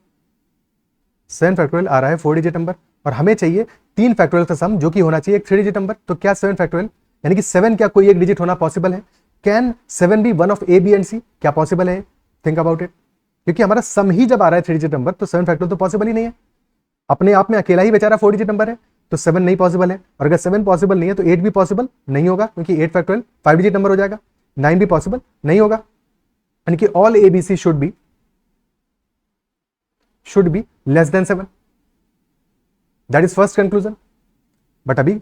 7 factorial आ रहा है 4 डिजिट नंबर, और हमें चाहिए 3 factorial का सम जो कि होना चाहिए एक 3 डिजिट नंबर. तो क्या 7 factorial यानी कि 7 क्या कोई एक डिजिट होना पॉसिबल है? Can 7 be one of A B and C? क्या पॉसिबल है? Think about it. क्योंकि हमारा सम ही जब आ रहा है 3 डिजिट नंबर तो 7 factorial तो पॉसिबल ही नहीं है. अपने आप में अकेला ही बेचारा 4 डिजिट नंबर है, तो 7 नहीं पॉसिबल है. और अगर 7 पॉसिबल नहीं है तो 8 भी पॉसिबल नहीं होगा, क्योंकि 8 factorial 5 डिजिट नंबर हो जाएगा. 9 भी पॉसिबल नहीं होगा. यानी कि all A B C should be less than 7. That is first conclusion. But अभी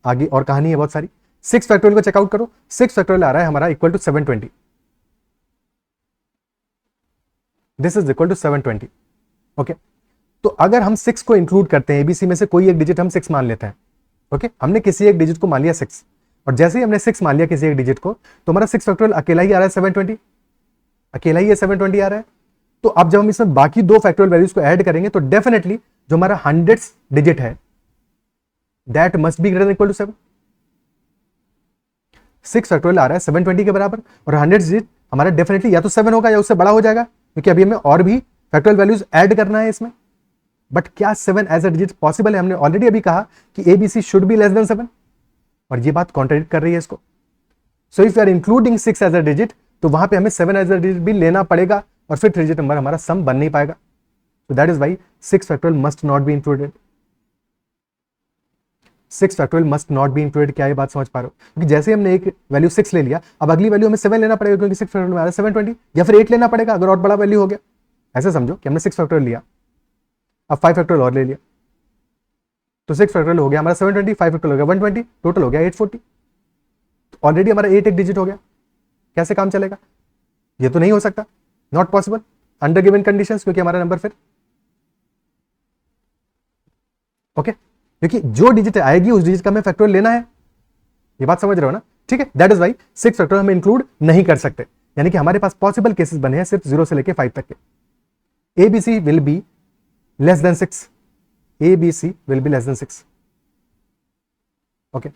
आगे और कहानी है बहुत सारी. 6 factorial को चेकआउट करो. 6 factorial आ रहा है हमारा equal to 720. This is equal to 720. Okay, तो अगर हम 6 को इंक्लूड करते हैं एबीसी में से कोई एक डिजिट हम 6 मान लेते हैं. ओके, हमने किसी एक डिजिट को मान लिया 6, और जैसे ही हमने 6 मान लिया किसी एक डिजिट को, तो हमारा 6 factorial अकेला ही आ रहा है 720. अकेला ही 720 आ रहा है. तो अब जब हम इसमें बाकी 2 factorial वैल्यूज को ऐड करेंगे तो डेफिनेटली जो हमारा 100th डिजिट है that must be greater than equal to 7. 6 factorial आ रहा है 720 के बराबर, और 100th डिजिट हमारा डेफिनेटली या तो 7 होगा या उससे बड़ा हो जाएगा, क्योंकि अभी हमें और भी factorial वैल्यूज ऐड करना है इसमें. बट क्या 7 एज अ डिजिट पॉसिबल है? हमने ऑलरेडी अभी कहा कि ABC should be less than 7, और ये बात कॉन्ट्रडिक्ट कर रही है इसको. So if you are including 6 as a digit तो वहां पे हमें 7 एज अ डिजिट भी लेना पड़ेगा, और फिर 3 डिजिट नंबर हमारा सम बन नहीं पाएगा. So that is why 6 factorial must not be included. 6 factorial must not be included. क्या ये बात समझ पा रहे हो? क्योंकि जैसे हमने एक वैल्यू 6 ले लिया, अब अगली वैल्यू हमें 7 लेना पड़ेगा, क्योंकि 6 factorial में आ रहा है 720, या फिर 8 लेना पड़ेगा अगर और बड़ा वैल्यू हो गया. ऐसे समझो कि हमने 6 factorial लिया, अब 5 factorial और ले लिया, तो 6 factorial हो गया हमारा 720, 5 factorial हो गया 120, टोटल हो गया 840. ऑलरेडी हमारा 8 एक डिजिट हो गया. कैसे काम चलेगा? ये तो नहीं हो सकता, not possible under given conditions, क्योंकि हमारा नंबर फिर ओके, क्योंकि जो डिजिट आएगी उस डिजिट का हमें फैक्टोरियल लेना है. ये बात समझ रहे हो ना? ठीक है, दैट इज वाई 6 फैक्टोरियल हम इंक्लूड नहीं कर सकते. यानी कि हमारे पास पॉसिबल केसेस बने हैं सिर्फ 0 से लेके 5 तक के. ABC will be less then 6. ABC will be less then 6. Okay,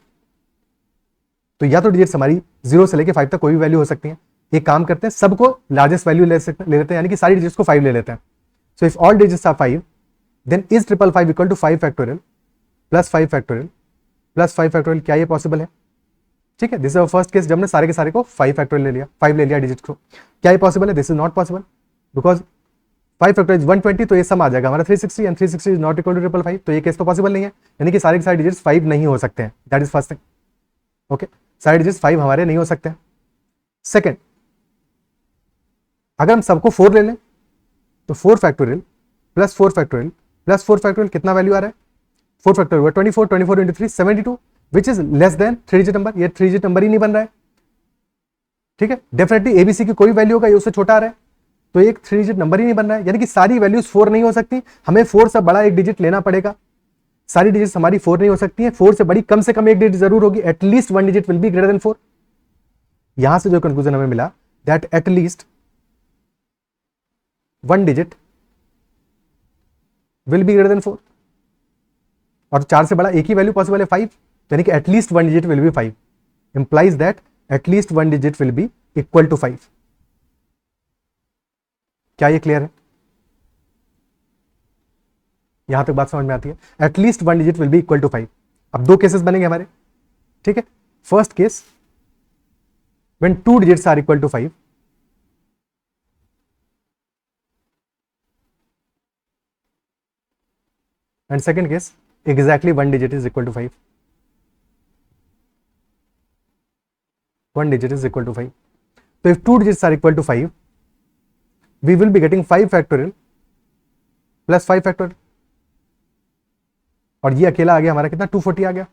तो या तो डिजिट्स हमारी 0 से लेके 5 तक कोई भी वैल्यू हो सकती है. एक काम करते हैं, सबको लार्जेस्ट वैल्यू ले लेते हैं, यानी कि सारी डिजिट्स को 5 ले लेते हैं. So if all digits are 5 then is 555 equal to 5 factorial plus 5 factorial plus 5 factorial. क्या ये पॉसिबल है? ठीक है, दिस इज फर्स्ट केस जब हमने सारे के सारे को 5 फैक्टोरियल ले लिया, 5 ले लिया डिजिट को. क्या ये पॉसिबल है? This is not possible, because 5 factorial 120, तो ये सम आ जाएगा हमारा 360, and 360 is not equal to 555. तो ये केस तो पॉसिबल नहीं है, यानी कि सारे के सारे डिजिट्स 5 नहीं हो सकते हैं. That is first thing. Okay, सारे डिजिट्स 5 हमारे नहीं हो सकते हैं. सेकेंड, अगर हम सबको 4 ले लें तो 4 factorial plus 4 factorial plus 4 factorial कितना वैल्यू आ रहा है? 4 फैक्टोरियल हुआ 24, 24 into 3 72, which is less then 3 digit number. ये 3 डिजिट नंबर ही नहीं बन रहा है. ठीक है, डेफिनेटली एबीसी की कोई वैल्यू होगा ये उससे छोटा आ रहा है, तो एक 3 डिजिट नंबर ही नहीं बन रहा है. यानी कि सारी वैल्यूज 4 नहीं हो सकती, हमें 4 से बड़ा एक डिजिट लेना पड़ेगा. सारी डिजिट्स हमारी 4 नहीं हो सकती है, 4 से बड़ी कम से कम एक डिजिट जरूर होगी. At least 1 digit will be greater then 4. यहां से जो कंक्लूजन हमें मिला that at least 1 digit will be greater then 4. और 4 से बड़ा एक ही वैल्यू पॉसिबल है 5, यानी कि at least 1 digit will be 5. Implies that at least 1 digit will be equal to 5. क्या ये क्लियर है? यहां तक बात समझ में आती है? At least 1 digit will be equal to 5. अब 2 केसेस बनेंगे हमारे. ठीक है, first case when 2 digits are equal to 5, and second case exactly 1 digit is equal to 5. 1 digit is equal to 5. So if 2 digits are equal to 5, we will be getting 5 factorial plus 5 factorial. और ये अकेला आ गया हमारा कितना? 240 आ गया.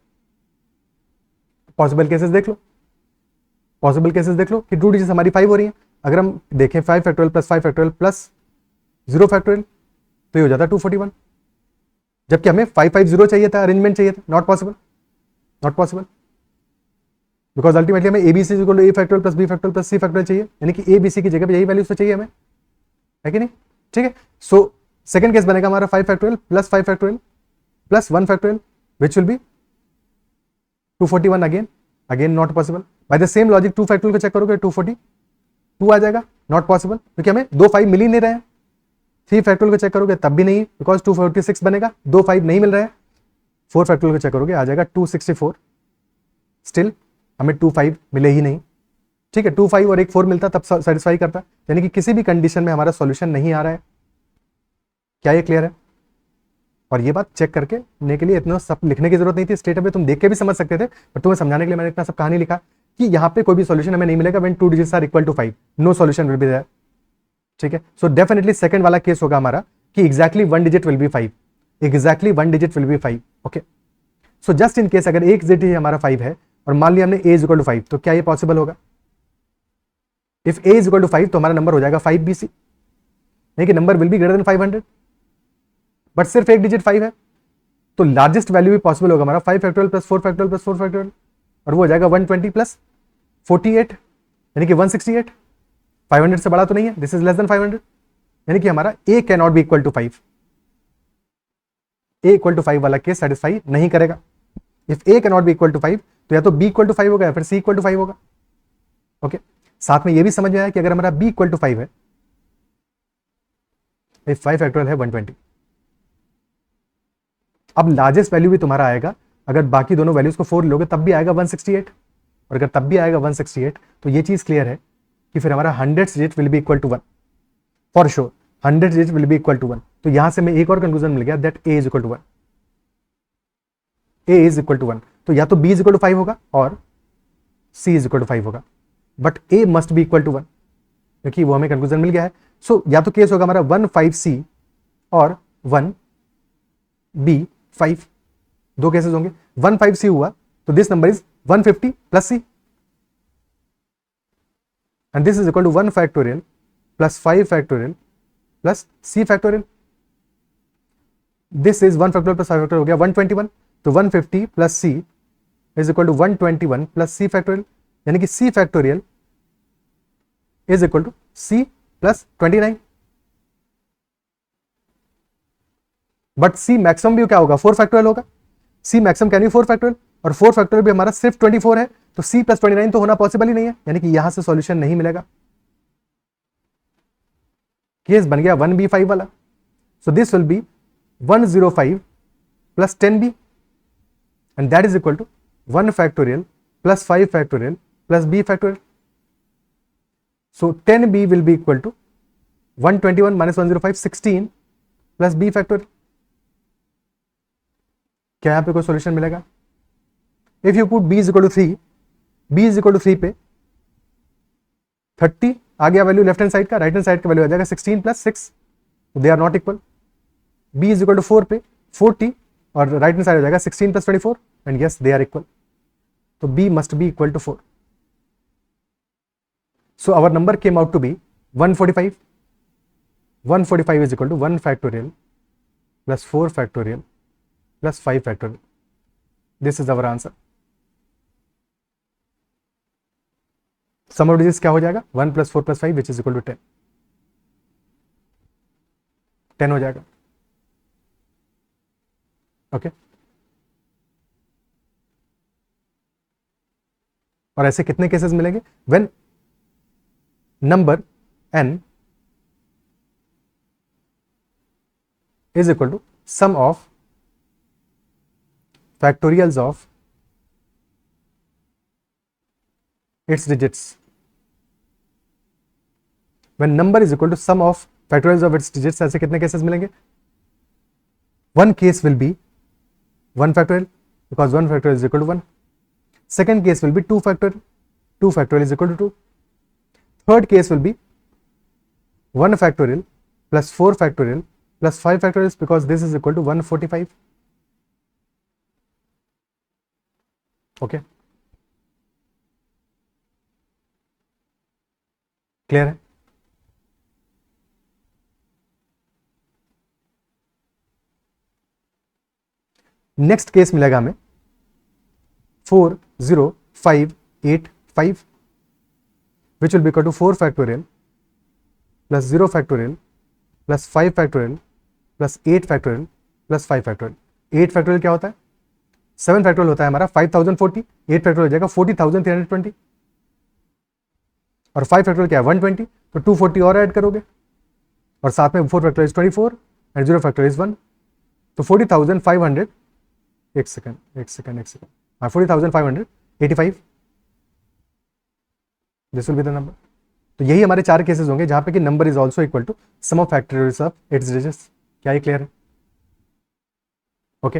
Possible cases देख लो, possible cases देख लो कि 2 डिजिट्स हमारी 5 हो रही हैं. अगर हम देखें 5 factorial plus 5 factorial plus 0 factorial तो ये हो जाता है 241, जबकि हमें 550 चाहिए था, अरेंजमेंट चाहिए था. Not possible, not possible. Because ultimately हमें A B C equal to A factorial plus B factorial plus C factorial चाहिए, यानी कि ए बी सी की जगह पे यही वैल्यूज तो चाहिए हमें, है कि नहीं? ठीक है, सो सेकंड केस बनेगा हमारा 5 factorial plus 5 factorial plus 1 factorial which will be 241 again not possible. By the same logic 2 factorial को चेक करोगे 242 आ जाएगा, नॉट पॉसिबल क्योंकि हमें 2 5 मिल ही नहीं रहे हैं। 3 फैक्टोरियल को चेक करोगे तब भी नहीं, बिकॉज 246 बनेगा, 2 5 नहीं मिल रहे हैं। 4 फैक्टोरियल को चेक करोगे आ जाएगा 264, स्टिल हमें 2 5 मिले ही नहीं। ठीक है, 2 5 और एक 4 मिलता तब सेटिस्फाई करता, यानी कि किसी भी कंडीशन में हमारा सॉल्यूशन नहीं आ रहा है। क्या ये क्लियर है? और ये बात चेक करके लेने के लिए इतना सब लिखने की जरूरत नहीं थी, स्टेट अवे तुम देख के भी समझ सकते थे, पर तुम्हें समझाने के लिए मैंने इतना सब कहानी लिखा कि यहाँ पे कोई भी सॉल्यूशन हमें नहीं मिलेगा when 2 digits are equal to 5, no solution will be there. ठीक है, सो डेफिनेटली सेकंड वाला केस होगा हमारा कि exactly 1 digit will be 5, exactly 1 digit will be 5। Okay, so just in case अगर एक डिजिट ही हमारा 5 है और मान लिया हमने a इज इक्वल टू 5, तो क्या ये पॉसिबल होगा? If a is equal to 5 तो हमारा नंबर हो जाएगा 5bc, नहीं कि number will be greater than 500, but सिर्फ एक डिजिट 5 है, तो लार्जेस्ट वैल्यू भी पॉसिबल होगा हमारा 5 factorial plus 4 factorial plus 4 factorial, और वो हो जाएगा 120 प्लस 48, यानी कि 168। 500 से बड़ा तो नहीं है, दिस इज लेस देन 500, यानी कि हमारा a can not be equal to 5, a equal to 5 वाला केस सेटिस्फाई नहीं करेगा। If a can not be equal to 5 तो या तो b इक्वल टू 5 होगा या फिर c इक्वल टू 5 होगा। ओके, साथ में ये भी समझ में आया कि अगर हमारा b इक्वल टू 5 है, इफ 5 फैक्टोरियल है 120, अब लार्जेस्ट वैल्यू भी तुम्हारा आएगा, अगर बाकी दोनों वैल्यूज को 4 लोगे तब भी आएगा 168, और अगर तब भी आएगा 168 तो ये चीज क्लियर है कि फिर हमारा 100 digit will be equal to 1 for sure, 100 digit will be equal to 1। तो यहां से मैं एक और कंक्लूजन मिल गया that a is equal to 1, a is equal to 1, तो या तो b इज इक्वल टू 5 होगा और c इज इक्वल टू 5 होगा, but a must be equal to 1, क्योंकि वो हमें कंक्लूजन मिल गया है। सो या तो केस होगा हमारा 1 5c और 1 b 5, दो केसेस होंगे। 1 5c हुआ तो this number is 150 plus c, and this is equal to 1 factorial plus 5 factorial plus c factorial. This is 1 factorial plus 5 factorial हो गया 121, तो 150 plus c is equal to 121 plus c factorial, यानी कि c factorial is equal to c plus 29। But c maximum भी क्या होगा? 4 factorial होगा, c maximum can be 4 factorial, और 4 फैक्टोरियल भी हमारा सिर्फ 24 है, तो c प्लस 29 तो होना पॉसिबल ही नहीं है, यानी कि यहां से सॉल्यूशन नहीं मिलेगा। केस बन गया 1b5 वाला, so this will be 105 plus 10b, and that is equal to 1 factorial plus 5 factorial plus b factorial. So 10b will be equal to 121 minus 105 16 plus b factorial. क्या यहां पे कोई सॉल्यूशन मिलेगा? If you put b is equal to 3, b is equal to 3 पे 30 आ गया value left hand side का, right hand side का वैल्यू आ जाएगा 16 plus 6, they are not equal. b is equal to 4 पे 40 और राइट हैंड साइड हो जाएगा 16 plus 24, and yes they are equal, तो b must be equal to 4। So our number came out to be 145। 145 is equal to 1 factorial plus 4 factorial plus 5 factorial. This is our answer. Sum of digits क्या हो जाएगा? 1 plus 4 plus 5 which is equal to 10. 10 हो जाएगा। Okay, और ऐसे कितने cases मिलेंगे? When number n is equal to sum of factorials of its digits. When number is equal to sum of factorials of its digits, ऐसे कितने cases मिलेंगे? One case will be 1 factorial because 1 factorial is equal to 1. Second case will be 2 factorial. 2 factorial is equal to 2. Third case will be 1 factorial plus 4 factorial plus 5 factorials because this is equal to 145. Okay, clear है? Next case मिलेगा हमें 4 0 5 8 5 which will be equal to 4 factorial plus 0 factorial plus 5 factorial plus 8 factorial plus 5 factorial. 8 factorial क्या होता है? 7 factorial होता है हमारा 5040. 8 factorial हो जाएगा 40320 और 5 factorial क्या है 120. तो 240 और ऐड करोगे और साथ में 4 factorial is 24 and 0 factorial is 1. तो 40,500 एक सेकंड हाँ 40,585 this will be the number. तो यही हमारे 4 केसेस होंगे जहां पे कि number is also equal to sum of factorials of its digits. क्या ये क्लियर है? ओके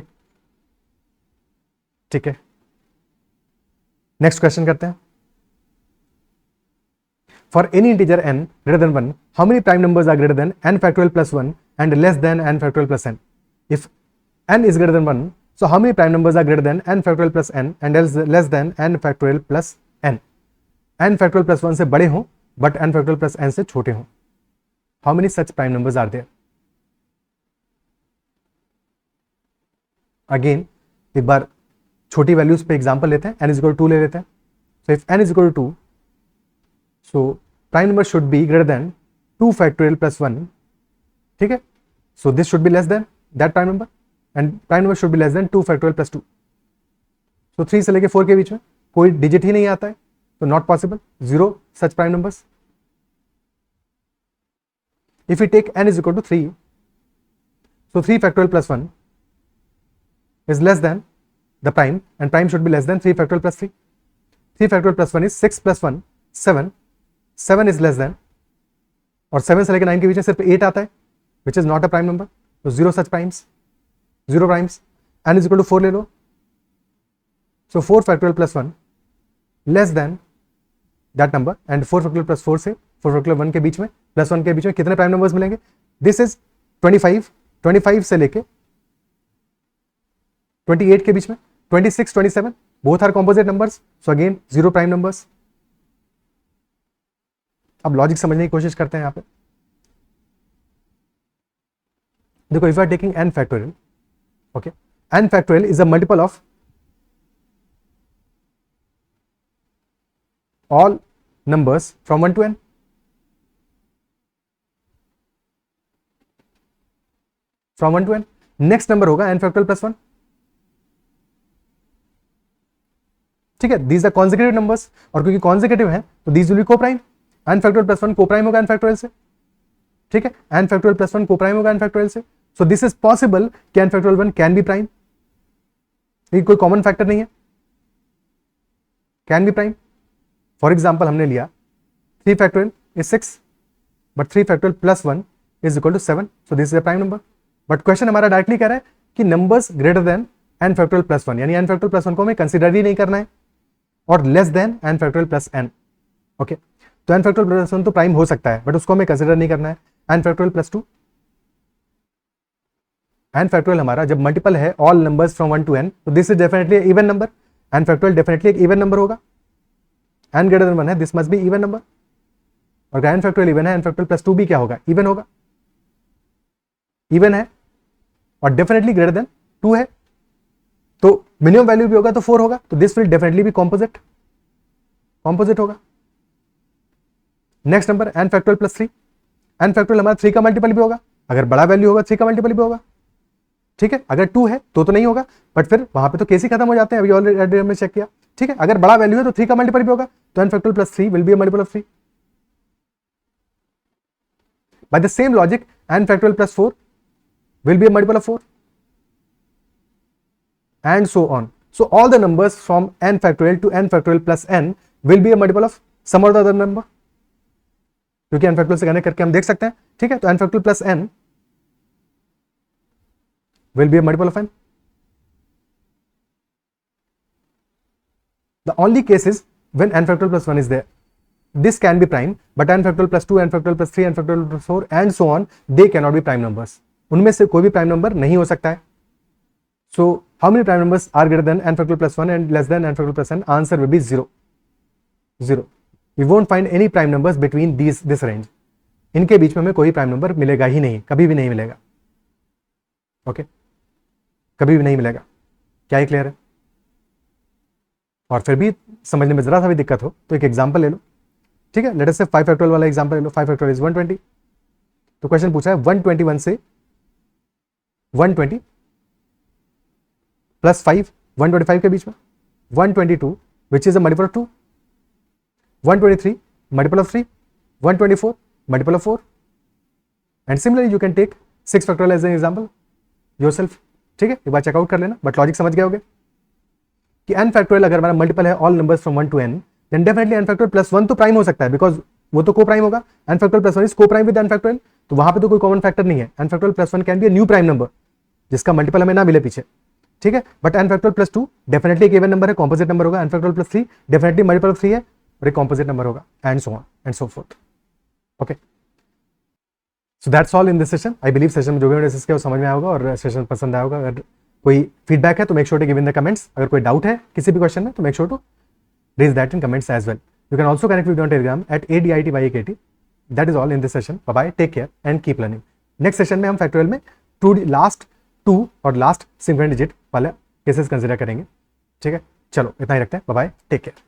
ठीक है, नेक्स्ट क्वेश्चन करते हैं. For any integer n greater than 1, how many prime numbers are greater than n factorial plus 1 and less than n factorial plus n? If n is greater than 1, so how many prime numbers are greater than n factorial plus n and less than n factorial plus n? n factorial plus 1 से बड़े हों but n factorial plus n से छोटे हों. How many such prime numbers are there? Again एक बार छोटी values पे example लेते हैं. n is equal to 2 ले लेते हैं. So if n is equal to 2, so prime number should be greater than 2 factorial plus 1. ठीक है, so this should be less than that prime number and prime number should be less than 2 factorial plus 2. so 3 से लेके 4 के बीच में कोई digit ही नहीं आता है, तो not possible. 0 such prime numbers. If we take n is equal to 3, so 3 factorial plus 1 is less than the prime and prime should be less than 3 factorial plus 3. 3 factorial plus 1 is 6 plus 1 7. 7 is less than और 7 से लेकर 9 के बीच में सिर्फ 8 आता है which is not a prime number. तो 0 such primes, 0 primes. n is equal to 4 ले लो. So 4 factorial plus 1 less than that number and 4 factorial plus 4 से 4 factorial 1 के बीच में plus 1 के बीच में कितने प्राइम नंबर्स मिलेंगे? दिस इज 25 से लेके 28 के बीच में 26 27 both are composite numbers. So again 0 prime numbers. अब लॉजिक समझने की कोशिश करते हैं यहां पे. देखो if you are taking n factorial, okay, n factorial is a multiple of all numbers from 1 to n. From 1 to n. Next number होगा n फैक्टोरियल प्लस 1. ठीक है, दीज आर कॉन्सेक्यूटिव नंबर्स और क्योंकि कॉन्सेक्यूटिव है तो these will be coprime. n factorial plus 1 coprime होगा n factorial से. ठीक है, n फैक्टोरियल प्लस 1 कोप्राइम होगा n फैक्टोरियल से. सो दिस इज पॉसिबल कि n factorial 1 can be prime. ये कोई कॉमन फैक्टर नहीं है, can be prime. For example हमने लिया 3 factorial is 6 but 3 factorial plus 1 is equal to 7. So this is a prime number. But question हमारा directly कह रहा है कि numbers greater than n factorial plus 1, यानी n फैक्टोरियल प्लस 1 को हमें कंसिडर ही नहीं करना है, और less than n factorial plus n. Okay, तो n फैक्टोरियल प्लस 1 तो प्राइम हो सकता है बट उसको हमें कंसिडर नहीं करना है. n factorial plus 2, n factorial हमारा जब मल्टीपल है all numbers from 1 to n, तो this is definitely even number. n factorial definitely एक इवन नंबर होगा. n ग्रेटर देन 1 है, this must be even number. और n फैक्टोरियल इवन है, n factorial plus 2 भी क्या होगा? इवन होगा. इवन है और डेफिनेटली ग्रेटर देन 2 है, तो मिनिमम वैल्यू भी होगा तो 4 होगा. तो दिस विल डेफिनेटली भी कॉम्पोजिट होगा. Next number n factorial plus 3. n factorial हमारा 3 का मल्टीपल भी होगा. अगर बड़ा वैल्यू होगा 3 का मल्टीपल भी होगा. ठीक है, अगर 2 है तो नहीं होगा, बट फिर वहां पे तो केस ही खत्म हो जाते हैं. अभी ऑलरेडी हमने चेक किया. ठीक है, अगर बड़ा वैल्यू है तो 3 का मल्टीपल भी होगा, तो n factorial plus 3 will be a multiple of 3. By the same logic n factorial plus 4 will be a multiple of 4 and so on. So all the numbers from n factorial to n factorial plus n will be a multiple of some or the other number, क्योंकि n factorial से connect करके हम देख सकते हैं. ठीक है, तो n factorial plus n will be a multiple of n. The only case is when n factorial plus 1 is there. This can be prime, but n factorial plus 2, n factorial plus 3, n factorial plus 4 and so on, they cannot be prime numbers. उनमें से कोई भी prime number नहीं हो सकता है. So how many prime numbers are greater than n factorial plus 1 and less than n factorial plus n? Answer will be 0. We won't find any prime numbers between this range. इनके बीच में हमें कोई prime number मिलेगा ही नहीं, कभी भी नहीं मिलेगा. ओके, कभी भी नहीं मिलेगा. क्या ये क्लियर है? और फिर भी समझने में जरा सा भी दिक्कत हो तो एक एग्जाम्पल ले लो, ठीक है। लेट अस से 5 फैक्टोरियल वाला एग्जाम्पल ले लो। 5 फैक्टोरियल इज 120। तो क्वेश्चन पूछा है 121 से 120 प्लस 5 125 के बीच में 122 which is a multiple of 2, 123 multiple of 3, 124 multiple of 4 and similarly you can take 6 factorial as an example yourself, ठीक है। एक बार चेकआउट कर लेना, बट लॉजिक समझ गए होगे कि n फैक्टोरियल अगर हमारा मल्टीपल है all numbers from 1 to n, then definitely n factorial plus 1 तो प्राइम हो सकता है, बिकॉज वो तो को प्राइम होगा। n फैक्टोरियल प्लस 1 इज को प्राइम विद n फैक्टोरियल, तो वहां पे तो कोई कॉमन फैक्टर नहीं है। n factorial plus 1 can be a new prime number जिसका मल्टीपल हमें ना मिले पीछे, ठीक है। But n factorial plus 2 definitely एक इवन नंबर है, कॉम्पोजिट नंबर होगा। n factorial plus 3 definitely multiple of 3 है और एक कॉम्पोजिट नंबर होगा, and so on and so fourth. Okay, so that's all in this session. I believe session में जो भी डिस्कस किया वो समझ में आया होगा और सेशन पसंद आया होगा। अगर कोई फीडबैक है तो make sure to give in the comments. अगर कोई डाउट है किसी भी क्वेश्चन में तो make sure to raise that in comments as well. You can also connect with on Telegram at ADITY80। That is all in this session. Bye bye, take care and keep learning. Next session में हम factorial में last 2 और last single digit वाला cases consider करेंगे, ठीक है। चलो इतना ही रखते हैं, बाय बाय, टेक केयर।